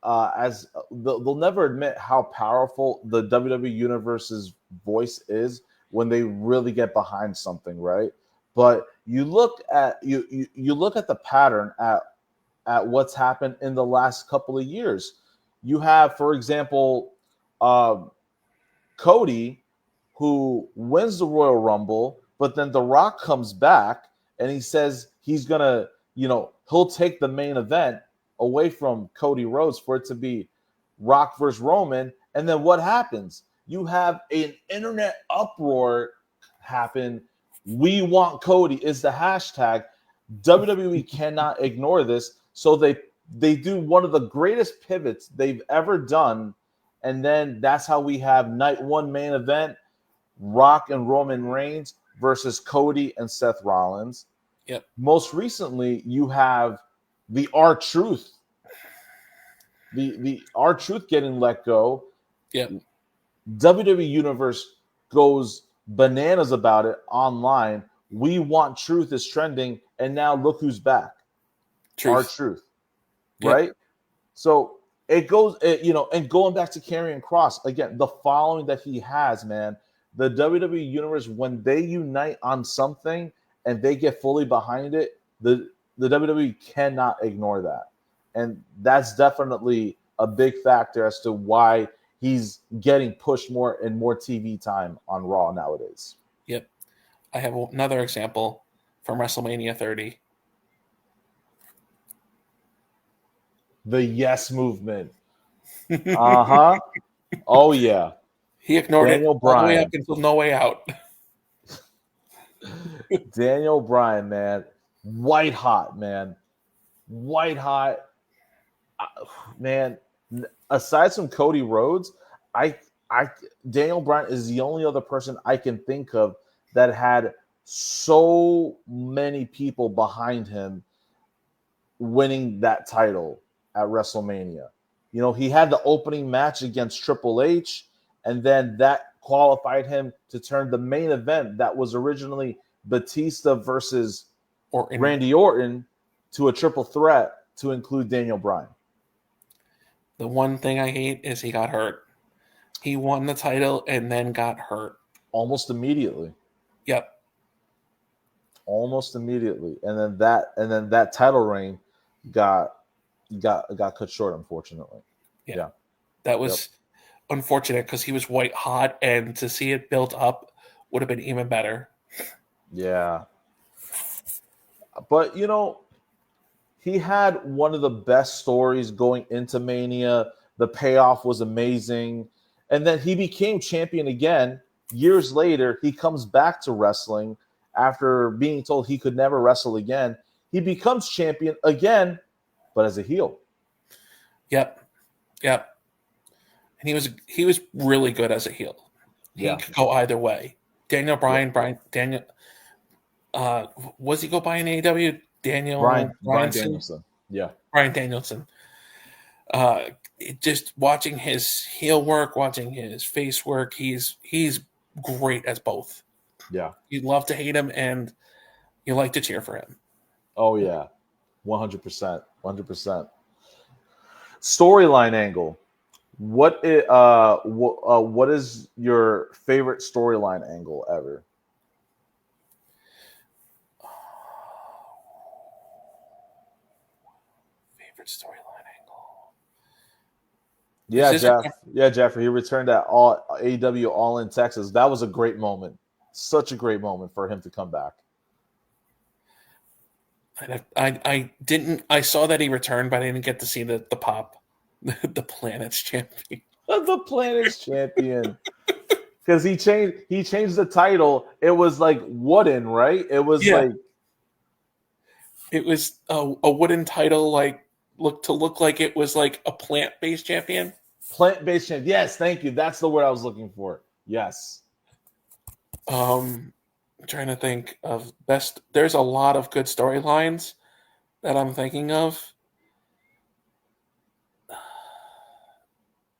they'll never admit how powerful the WWE Universe's voice is when they really get behind something, right? But you look at you look at the pattern at what's happened in the last couple of years. You have, for example, Cody, who wins the Royal Rumble, but then The Rock comes back and he says he's gonna, he'll take the main event away from Cody Rhodes for it to be Rock versus Roman. And then what happens? You have an internet uproar happen. We want Cody is the hashtag. WWE cannot ignore this. So they do one of the greatest pivots they've ever done. And then that's how we have night one main event, Rock and Roman Reigns versus Cody and Seth Rollins. Yep. Most recently, you have the R-Truth the R-Truth getting let go. Yep. WWE Universe goes bananas about it online. We Want Truth is trending, and now look who's back. Truth. R-Truth, Yep. right? So it goes, and going back to Karrion Kross again, the following that he has, man. The WWE Universe, when they unite on something and they get fully behind it, the WWE cannot ignore that, and that's definitely a big factor as to why he's getting pushed more and more TV time on Raw nowadays. Yep. I have another example from WrestleMania 30. The Yes Movement. Uh-huh. Oh, yeah. He ignored Daniel it all the way up Bryan. until No Way Out. Daniel Bryan, man. White hot, man. White hot. Man, aside from Cody Rhodes, I Daniel Bryan is the only other person I can think of that had so many people behind him winning that title at WrestleMania. He had the opening match against Triple H, and then that qualified him to turn the main event that was originally Batista versus Randy Orton to a triple threat to include Daniel Bryan. The one thing I hate is he got hurt. He won the title and then got hurt. Almost immediately. Yep. Almost immediately. And then that title reign got cut short, unfortunately. Yeah. That was unfortunate because he was white hot, and to see it built up would have been even better. Yeah. But he had one of the best stories going into Mania. The payoff was amazing. And then he became champion again. Years later, he comes back to wrestling after being told he could never wrestle again. He becomes champion again, but as a heel. Yep. And he was really good as a heel. He could go either way. Daniel Bryan, Daniel. Was he go by in AEW? Bryan Danielson. Yeah. Bryan Danielson. Just watching his heel work, watching his face work, he's great as both. Yeah. You love to hate him, and you like to cheer for him. Oh yeah, 100%, 100%. Storyline angle. What is your favorite storyline angle ever? Storyline angle. Yeah, Jeffrey. He returned at all AEW All in Texas. That was a great moment. Such a great moment for him to come back. I saw that he returned, but I didn't get to see the pop. The Planet's champion. The Planet's champion. Because he changed the title. It was like wooden, right? It was like it was a wooden title, like look like it was like a plant-based champion. Plant-based champion. Yes, thank you. That's the word I was looking for. Yes. I'm trying to think of best. There's a lot of good storylines that I'm thinking of.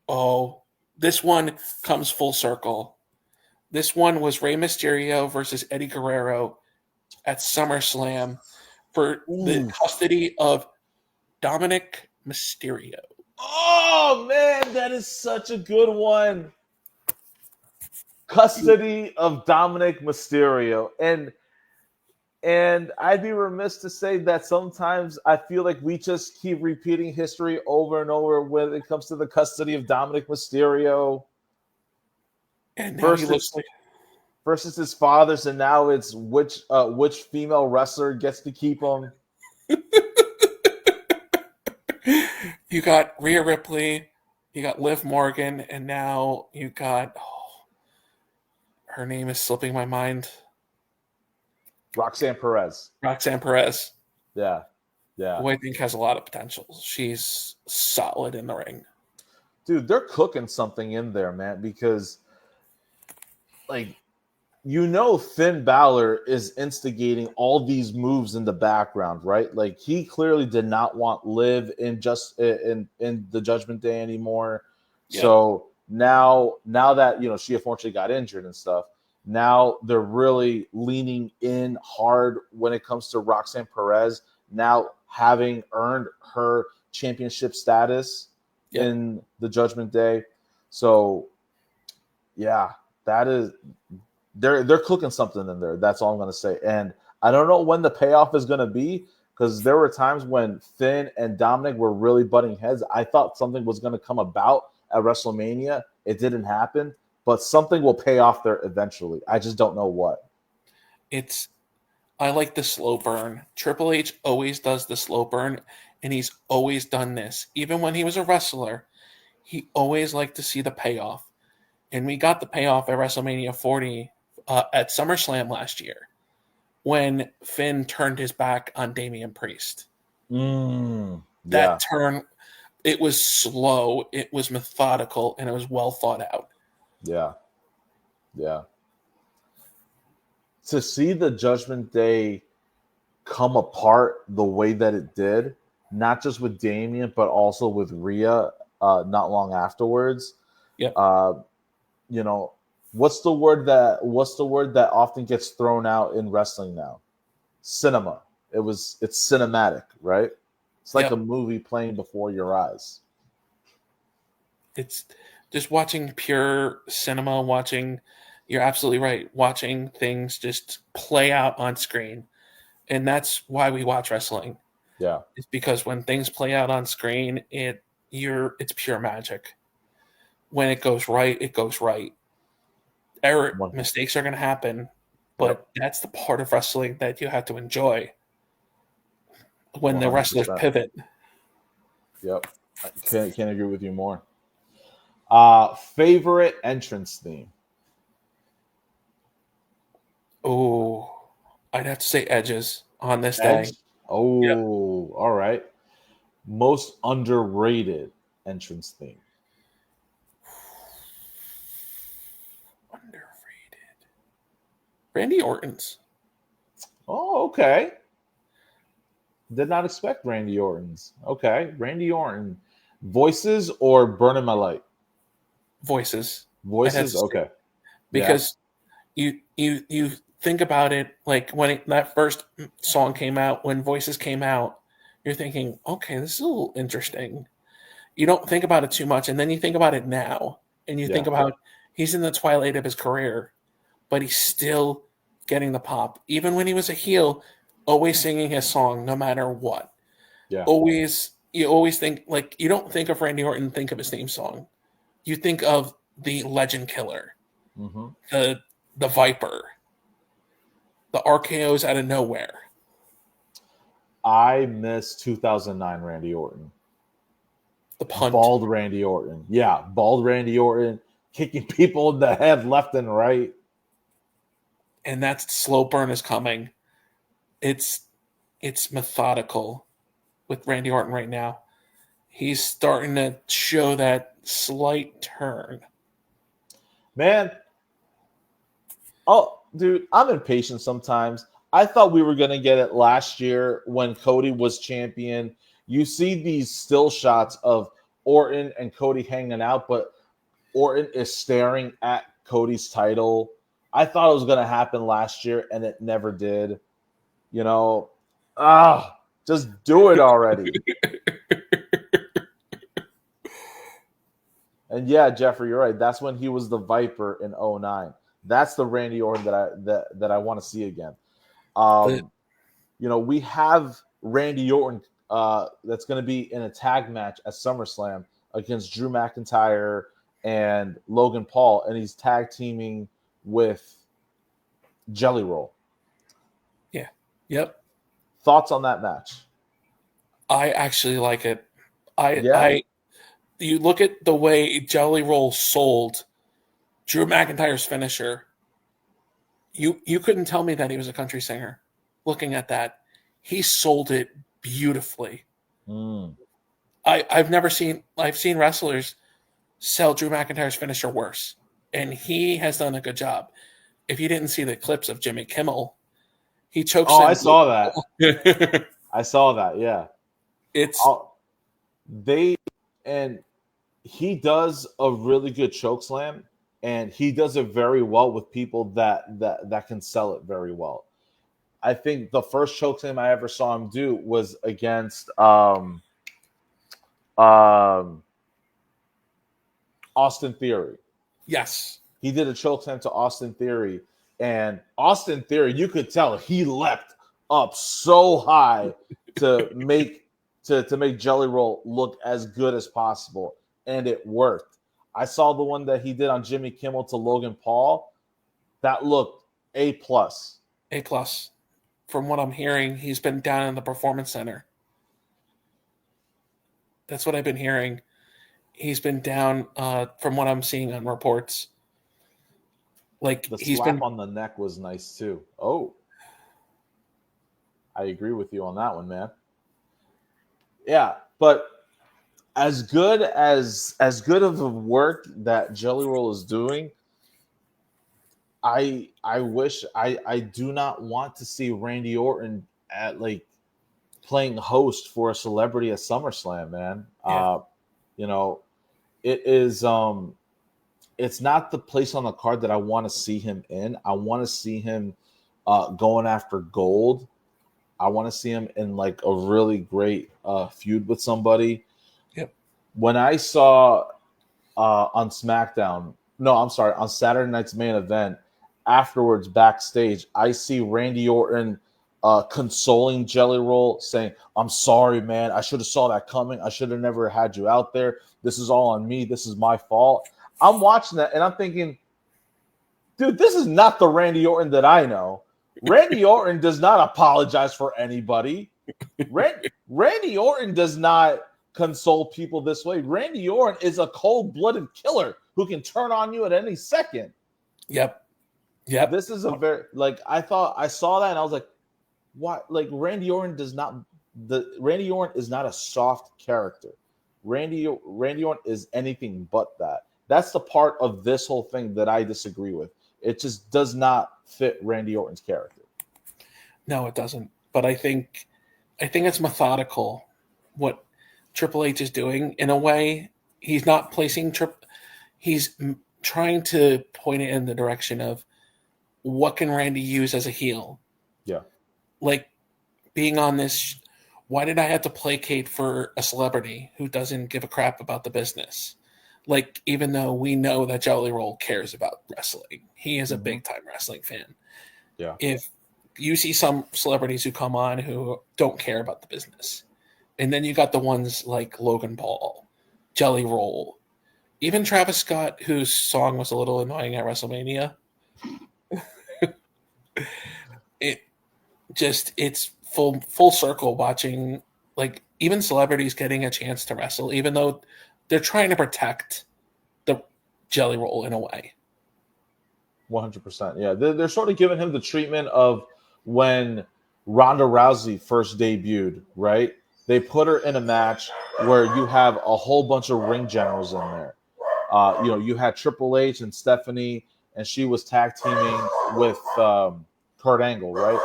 Oh, this one comes full circle. This one was Rey Mysterio versus Eddie Guerrero at SummerSlam for the custody of Dominic Mysterio. Oh man, that is such a good one. Custody of Dominic Mysterio. And I'd be remiss to say that sometimes I feel like we just keep repeating history over and over when it comes to the custody of Dominic Mysterio. And now he looks like versus his fathers, and now it's which female wrestler gets to keep him. You got Rhea Ripley, you got Liv Morgan, and now you got her name is slipping my mind. Roxanne Perez. Yeah. Who I think has a lot of potential. She's solid in the ring. Dude, they're cooking something in there, man, because like Finn Balor is instigating all these moves in the background, right? Like he clearly did not want Liv in the Judgment Day anymore. Yep. So now that she unfortunately got injured and stuff, now they're really leaning in hard when it comes to Roxanne Perez. Now having earned her championship status Yep. in the Judgment Day, so yeah, that is they're cooking something in there. That's all I'm going to say. And I don't know when the payoff is going to be because there were times when Finn and Dominic were really butting heads. I thought something was going to come about at WrestleMania. It didn't happen, but something will pay off there eventually. I just don't know what. I like the slow burn. Triple H always does the slow burn, and he's always done this. Even when he was a wrestler, he always liked to see the payoff. And we got the payoff at WrestleMania 40 at SummerSlam last year when Finn turned his back on Damian Priest. Yeah. That turn, it was slow, it was methodical, and it was well thought out. Yeah. Yeah. To see the Judgment Day come apart the way that it did, not just with Damian, but also with Rhea not long afterwards. Yep. What's the word that often gets thrown out in wrestling now? Cinema. It's cinematic, right? It's like Yep. a movie playing before your eyes. It's just watching pure cinema, you're absolutely right, watching things just play out on screen. And that's why we watch wrestling. Yeah. It's because when things play out on screen, it's pure magic. When it goes right, it goes right. Mistakes are going to happen, but that's the part of wrestling that you have to enjoy when the wrestlers 100%. pivot. Yep. I can't agree with you more. Favorite entrance theme? Oh, I'd have to say Edges on this Edge? day. Oh, Yep. all right. Most underrated entrance theme? Underrated. Randy Orton's. Oh, okay. Did not expect Randy Orton's. Okay, Randy Orton. Voices or Burning My Light? Voices. Voices? Okay. Because you think about it, like when that first song came out, when Voices came out, you're thinking, okay, this is a little interesting. You don't think about it too much, and then you think about it now, and you think about he's in the twilight of his career, but he's still getting the pop. Even when he was a heel, always singing his song no matter what. Yeah. You always think, like, you don't think of Randy Orton, think of his theme song. You think of the Legend Killer, the Viper, the RKOs out of nowhere. I miss 2009 Randy Orton. The punt. Bald Randy Orton. Yeah, bald Randy Orton kicking people in the head left and right. And that slow burn is coming. It's methodical with Randy Orton right now. He's starting to show that slight turn. Man. Oh, dude, I'm impatient sometimes. I thought we were going to get it last year when Cody was champion. You see these still shots of Orton and Cody hanging out, but Orton is staring at Cody's title. I thought it was going to happen last year, and it never did. Just do it already. And yeah, Jeffrey, you're right. That's when he was the Viper in 2009. That's the Randy Orton that I want to see again. We have Randy Orton that's going to be in a tag match at SummerSlam against Drew McIntyre and Logan Paul, and he's tag teaming with Jelly Roll. Yeah. Yep. Thoughts on that match? I actually like it. You look at the way Jelly Roll sold Drew McIntyre's finisher. You couldn't tell me that he was a country singer. Looking at that, he sold it beautifully. I've seen wrestlers sell Drew McIntyre's finisher worse, and he has done a good job. if you didn't see the clips of Jimmy Kimmel, he chokes. Oh, I saw that. that. I saw that. Yeah. It's I'll, they and he does a really good choke slam, and he does it very well with people that can sell it very well. I think the first choke slam I ever saw him do was against um, Austin Theory. yes, He did a choke slam to Austin Theory, and Austin Theory, you could tell he leapt up so high to make to make Jelly Roll look as good as possible, and it worked. I saw the one that he did on Jimmy Kimmel to Logan Paul. That looked A+. A+. From what I'm hearing, he's been down in the Performance Center. That's what I've been hearing. He's been down, from what I'm seeing on reports. Like The he's slap been on the neck was nice too. Oh, I agree with you on that one, man. Yeah, but as good of a work that Jelly Roll is doing, I wish I do not want to see Randy Orton at like playing host for a celebrity at SummerSlam, man. yeah. You know, it is it's not the place on the card that I want to see him in. I want to see him going after gold. I want to see him in like a really great feud with somebody. Yep. When I saw on SmackDown, no, I'm sorry, on Saturday night's main event, afterwards backstage, I see Randy Orton consoling Jelly Roll, saying, "I'm sorry, man. I should have saw that coming. I should have never had you out there. This is all on me. This is my fault." I'm watching that and I'm thinking, dude, this is not the Randy Orton that I know. Randy Orton does not apologize for anybody. Randy Orton does not console people this way. Randy Orton is a cold-blooded killer who can turn on you at any second. Yep. Yep. This is a very like I thought I saw that and I was like, what? Like Randy Orton is not a soft character. Randy Orton is anything but that. That's the part of this whole thing that I disagree with. It just does not fit Randy Orton's character. No, it doesn't. But I think it's methodical what Triple H is doing in a way. He's not placing he's trying to point it in the direction of what can Randy use as a heel? Yeah. Like being on this, why did I have to placate for a celebrity who doesn't give a crap about the business? Like, even though we know that Jelly Roll cares about wrestling, he is a big time wrestling fan. Yeah. If you see some celebrities who come on who don't care about the business, and then you got the ones like Logan Paul, Jelly Roll, even Travis Scott, whose song was a little annoying at WrestleMania. It's full circle watching, like, even celebrities getting a chance to wrestle, even though they're trying to protect the Jelly Roll in a way. 100%. Yeah, they're sort of giving him the treatment of when Ronda Rousey first debuted, right? They put her in a match where you have a whole bunch of ring generals in there. You had Triple H and Stephanie, and she was tag teaming with Kurt Angle, right?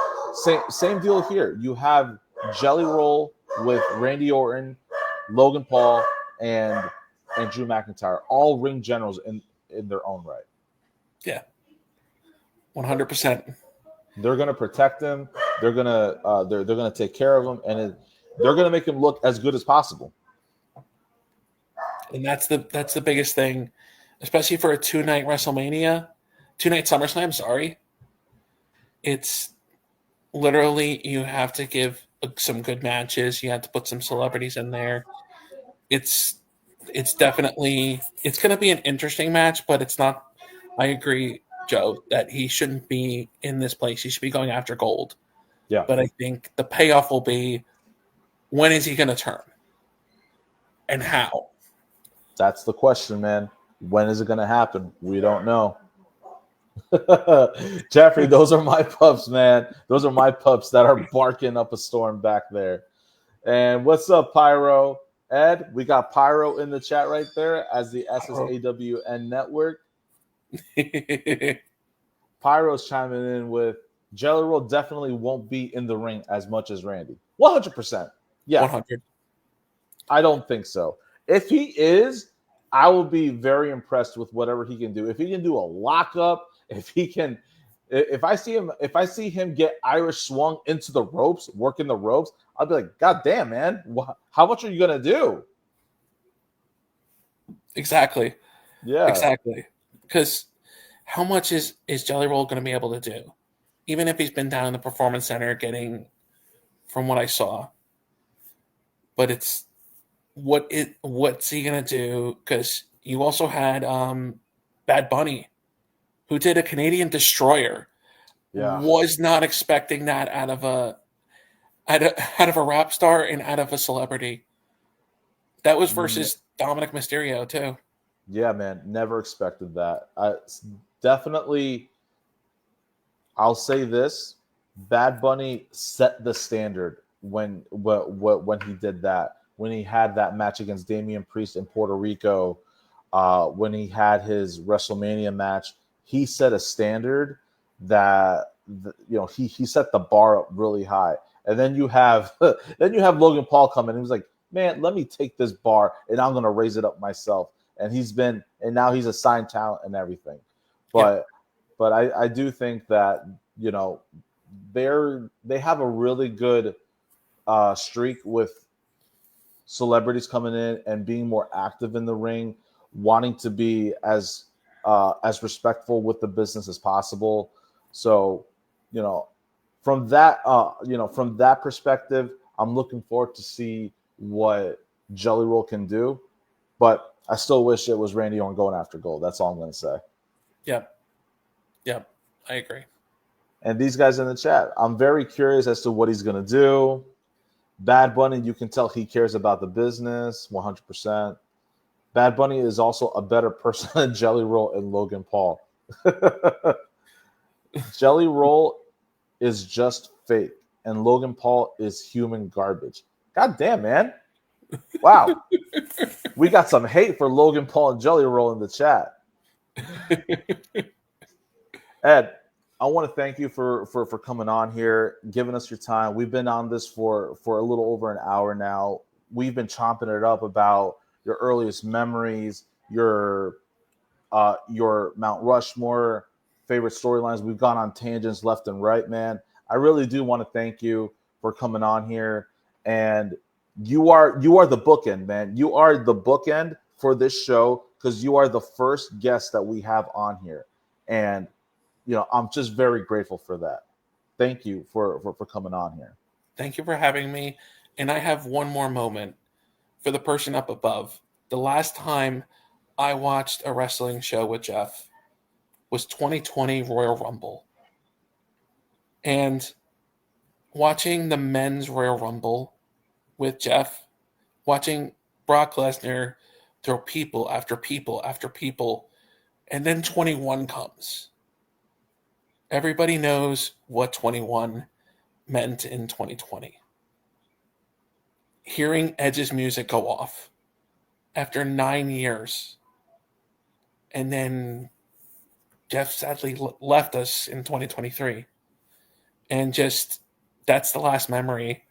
Same deal here. You have Jelly Roll with Randy Orton, Logan Paul, and Drew McIntyre, all ring generals in their own right. Yeah, 100%. They're gonna protect him. They're gonna take care of him, and they're gonna make him look as good as possible. And that's the biggest thing, especially for a 2-night WrestleMania, 2-night SummerSlam. Sorry, it's literally you have to give some good matches. You have to put some celebrities in there. It's definitely it's going to be an interesting match, but it's not. I agree, Joe, that he shouldn't be in this place. He should be going after gold. Yeah. But I think the payoff will be, when is he going to turn? And how? That's the question, man. When is it going to happen? We don't know. Jeffrey, those are my pups, man. Those are my pups that are barking up a storm back there. And what's up, Pyro? Ed, we got Pyro in the chat right there as the SSAWN network. Pyro's chiming in with Jelly Roll definitely won't be in the ring as much as Randy. 100%. Yeah. 100. I don't think so. If he is, I will be very impressed with whatever he can do. If he can do a lockup, if I see him get Irish swung into the ropes, working the ropes, I'll be like, God damn, man, how much are you gonna do? Exactly. Yeah, Exactly. Because how much is Jelly Roll going to be able to do? Even if he's been down in the Performance Center getting, from what I saw. But it's what's he going to do? Because you also had Bad Bunny, who did a Canadian Destroyer. yeah. Was not expecting that out of a rap star and out of a celebrity. That was versus Dominic Mysterio too. Yeah, man, never expected that. Definitely, I'll say this: Bad Bunny set the standard when he did that. When he had that match against Damian Priest in Puerto Rico, when he had his WrestleMania match, he set a standard that he set the bar up really high. And then you have Logan Paul come in. He was like, "Man, let me take this bar and I'm gonna raise it up myself." And now he's a signed talent and everything. But I do think that they have a really good streak with celebrities coming in and being more active in the ring, wanting to be as respectful with the business as possible. So, from that perspective, I'm looking forward to see what Jelly Roll can do. But I still wish it was Randy Orton going after gold. That's all I'm going to say. Yep. Yep. I agree. And these guys in the chat, I'm very curious as to what he's going to do. Bad Bunny, you can tell he cares about the business 100%. Bad Bunny is also a better person than Jelly Roll and Logan Paul. Jelly Roll is just fake, and Logan Paul is human garbage. God damn, man. Wow. We got some hate for Logan Paul and Jelly Roll in the chat. Ed, I want to thank you for coming on here, giving us your time. We've been on this for a little over an hour now. We've been chomping it up about your earliest memories, your Mount Rushmore favorite storylines. We've gone on tangents left and right, man. I really do want to thank you for coming on here. And you are the bookend, man. You are the bookend for this show because you are the first guest that we have on here. And I'm just very grateful for that. Thank you for coming on here. Thank you for having me. And I have one more moment for the person up above. The last time I watched a wrestling show with Jeff was 2020 Royal Rumble. And watching the men's Royal Rumble with Jeff, watching Brock Lesnar throw people after people after people, and then 21 comes. Everybody knows what 21 meant in 2020. Hearing Edge's music go off after 9 years, and then Jeff sadly left us in 2023. And just, that's the last memory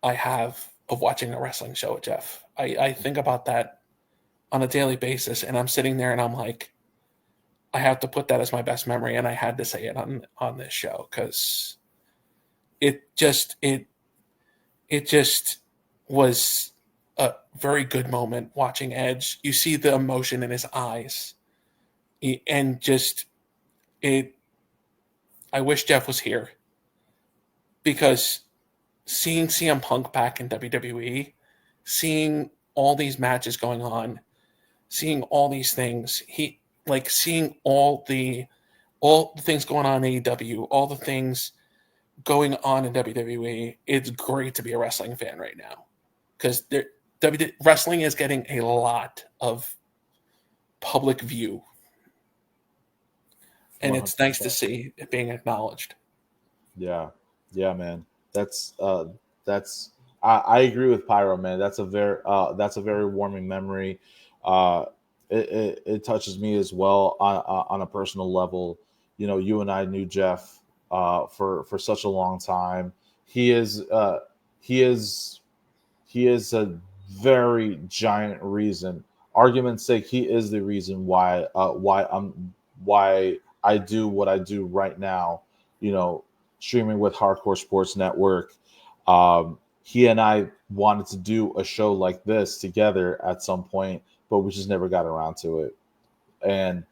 I have of watching a wrestling show with Jeff. I think about that on a daily basis, and I'm sitting there and I'm like, I have to put that as my best memory, and I had to say it on this show because it just was a very good moment watching Edge. You see the emotion in his eyes, and just it. I wish Jeff was here because seeing CM Punk back in WWE, seeing all these matches going on, seeing all these things, seeing all the things going on in AEW, all the things going on in WWE. It's great to be a wrestling fan right now because wrestling is getting a lot of public view, and 100%. it's nice to see it being acknowledged. Yeah, man. That's I agree with Pyro, man. That's a very warming memory. It touches me as well on a personal level. you and I knew Jeff for such a long time. He is he is he is a very giant reason. Argument's sake, he is the reason why I do what I do right now. Streaming with Hardcore Sports Network. He and I wanted to do a show like this together at some point, but we just never got around to it. And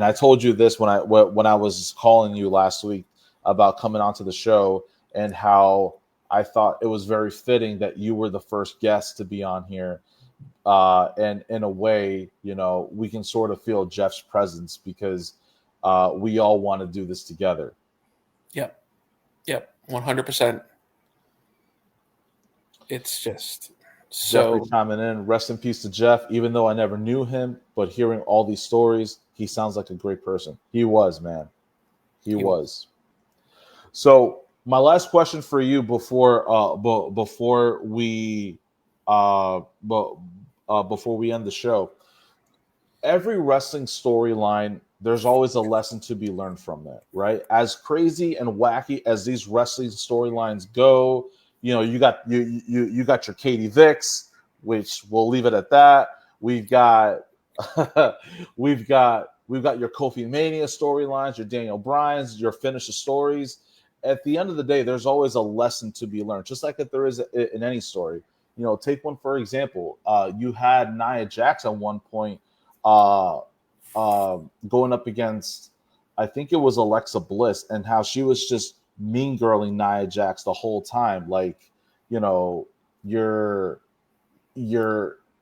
I told you this when I was calling you last week about coming onto the show, and how I thought it was very fitting that you were the first guest to be on here. And in a way, we can sort of feel Jeff's presence because we all want to do this together. Yep, 100%. It's just Jeffrey so. chiming in. Rest in peace to Jeff. Even though I never knew him, but hearing all these stories, he sounds like a great person. He was, man. He was. So my last question for you before we before we end the show. Every wrestling storyline, there's always a lesson to be learned from it, right? As crazy and wacky as these wrestling storylines go, you got you got your Katie Vicks, which we'll leave it at that. We've got we've got your Kofi Mania storylines, your Daniel Bryan's, your finisher stories. At the end of the day, there's always a lesson to be learned, just like if there is in any story. Take one for example. You had Nia Jax at one point uh, going up against, I think it was Alexa Bliss, and how she was just mean girling Nia Jax the whole time. Like, you're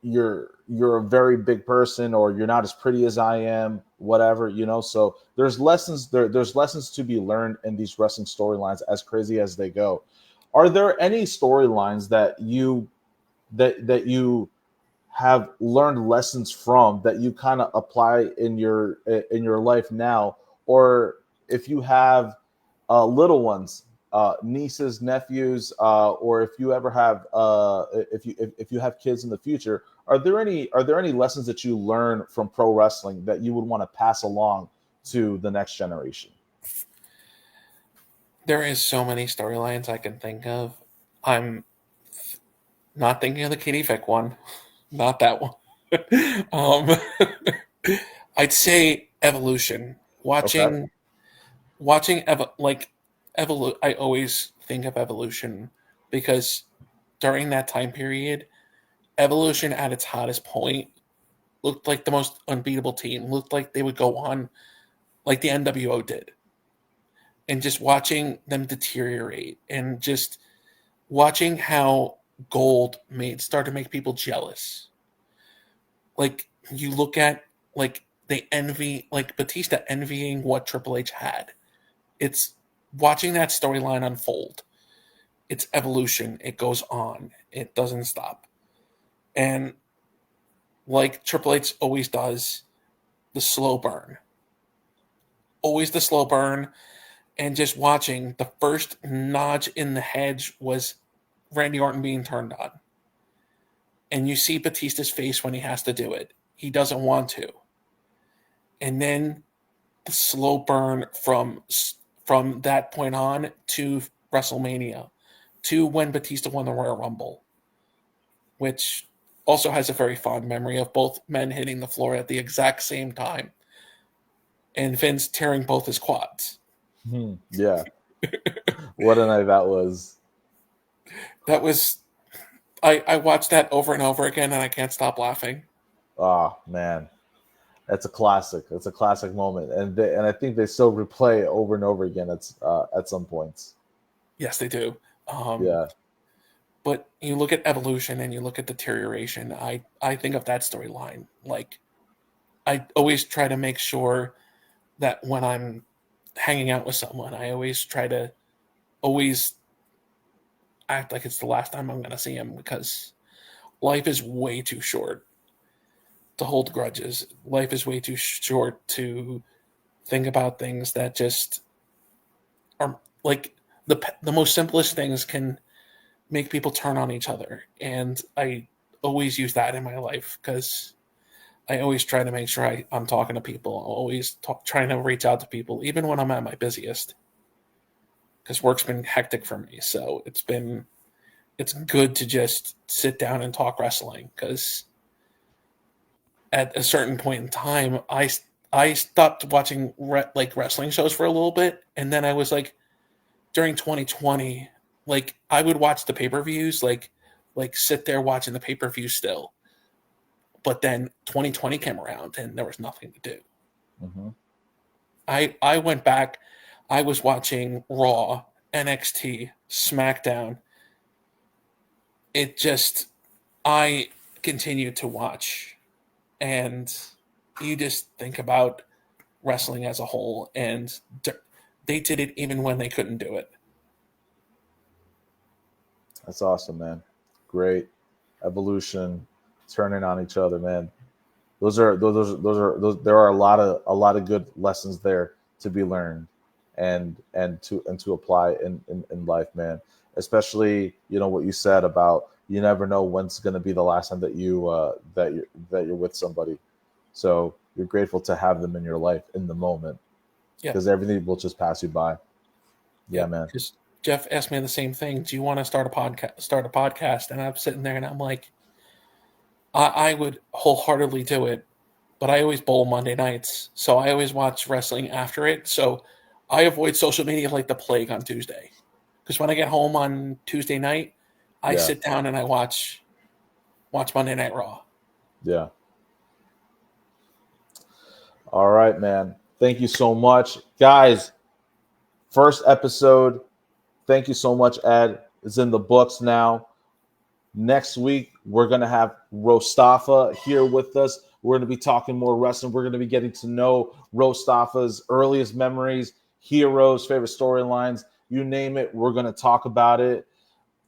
you're a very big person, or you're not as pretty as I am, whatever. So there's lessons to be learned in these wrestling storylines, as crazy as they go. Are there any storylines that you have learned lessons from, that you kind of apply in your life now? Or if you have little ones, nieces, nephews, or if you ever have if you have kids in the future, are there any lessons that you learn from pro wrestling that you would want to pass along to the next generation? There is so many storylines I can think of. I'm not thinking of the Kitty Vick one. Not that one. um, I'd say Evolution. Okay. I always think of Evolution because during that time period, Evolution at its hottest point looked like the most unbeatable team. Looked like they would go on like the NWO did. And just watching them deteriorate, and just watching how gold made started to make people jealous. Like, you look at, like, they envy, like Batista envying what Triple H had. It's watching that storyline unfold. It's evolution. It goes on. It doesn't stop. And like Triple H always does, the slow burn. Always the slow burn. And just watching, the first notch in the hedge was Randy Orton being turned on. And you see Batista's face when he has to do it. He doesn't want to. And then the slow burn from that point on to WrestleMania, to when Batista won the Royal Rumble, which also has a very fond memory of both men hitting the floor at the exact same time, and Vince tearing both his quads. Yeah. What a night that was. That was, I watched that over and over again, and I can't stop laughing. Oh man, that's a classic. It's a classic moment, and I think they still replay it over and over again at some points. Yes, they do. Yeah. But you look at evolution and you look at deterioration. I think of that storyline. Like, I always try to make sure that when I'm hanging out with someone, I always try to always act like it's the last time I'm going to see him, because life is way too short to hold grudges. Life is way too short to think about things that just are like the most simplest things can make people turn on each other. And I always use that in my life, because I always try to make sure I'm talking to people. I'm always trying to reach out to people, even when I'm at my busiest, because work's been hectic for me. So it's good to just sit down and talk wrestling, because at a certain point in time, I stopped watching wrestling shows for a little bit, and then I was like, during 2020, like I would watch the pay-per-views, like sit there watching the pay-per-view still. But then 2020 came around and there was nothing to do. Mm-hmm. I went back. I was watching Raw, NXT, SmackDown. I continued to watch, and you just think about wrestling as a whole, and they did it even when they couldn't do it. That's awesome, man. Great evolution, turning on each other, man. There are a lot of good lessons there to be learned and to apply in life, man. Especially, what you said about you never know when's going to be the last time that you're with somebody. So you're grateful to have them in your life in the moment, because everything will just pass you by. Yeah, man. Because Jeff asked me the same thing. Do you want to start a podcast? And I'm sitting there and I'm like, I would wholeheartedly do it, but I always bowl Monday nights, so I always watch wrestling after it. So I avoid social media like the plague on Tuesday, because when I get home on Tuesday night, I sit down and I watch Monday Night Raw. Yeah. All right, man. Thank you so much, guys. First episode. Thank you so much, Ed. It's in the books now. Next week, we're going to have Rostafa here with us. We're going to be talking more wrestling. We're going to be getting to know Rostafa's earliest memories, heroes, favorite storylines, you name it. We're going to talk about it.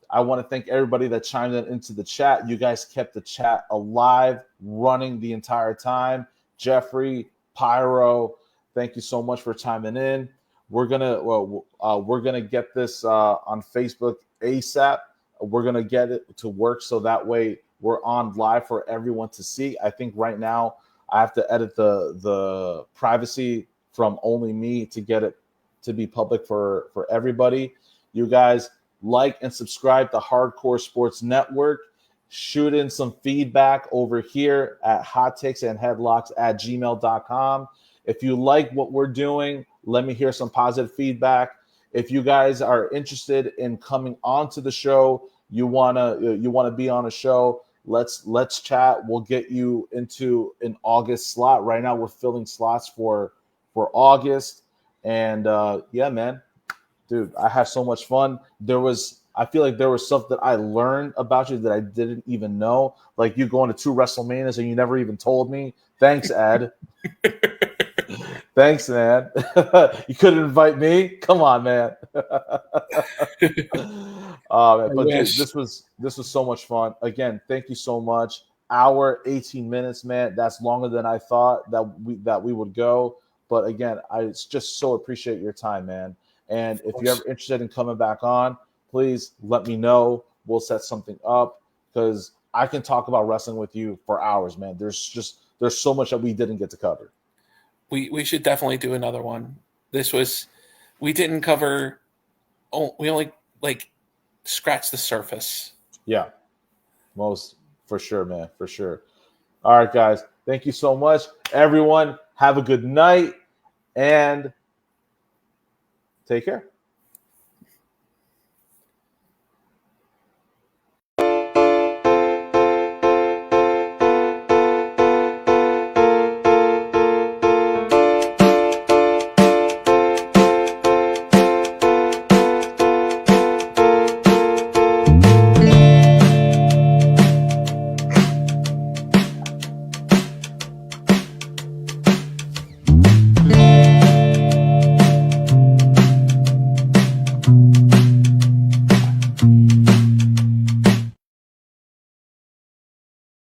I want to thank everybody that chimed into the chat. You guys kept the chat alive, running the entire time. Jeffrey, Pyro, thank you so much for chiming in. We're gonna get this on Facebook ASAP. We're gonna get it to work so that way we're on live for everyone to see. I think right now I have to edit the privacy from only me to get it to be public for everybody. You guys like and subscribe to Hardcore Sports Network. Shoot in some feedback over here at hottakesandheadlocks@gmail.com. If you like what we're doing, let me hear some positive feedback. If you guys are interested in coming onto the show, you wanna be on a show, let's chat. We'll get you into an August slot. Right now we're filling slots for August. And yeah, man. Dude, I had so much fun. I feel like there was stuff that I learned about you that I didn't even know. Like you going to 2 WrestleManias and you never even told me. Thanks, Ed. Thanks, man. You couldn't invite me? Come on, man. Man. But dude, this was so much fun. Again, thank you so much. Hour 18 minutes, man. That's longer than I thought that we would go. But again, I just so appreciate your time, man. And if you're ever interested in coming back on, please let me know. We'll set something up, because I can talk about wrestling with you for hours, man. There's so much that we didn't get to cover. We should definitely do another one. We didn't cover. We only scratched the surface. Yeah, most for sure, man, for sure. All right, guys, thank you so much, everyone. Have a good night and take care.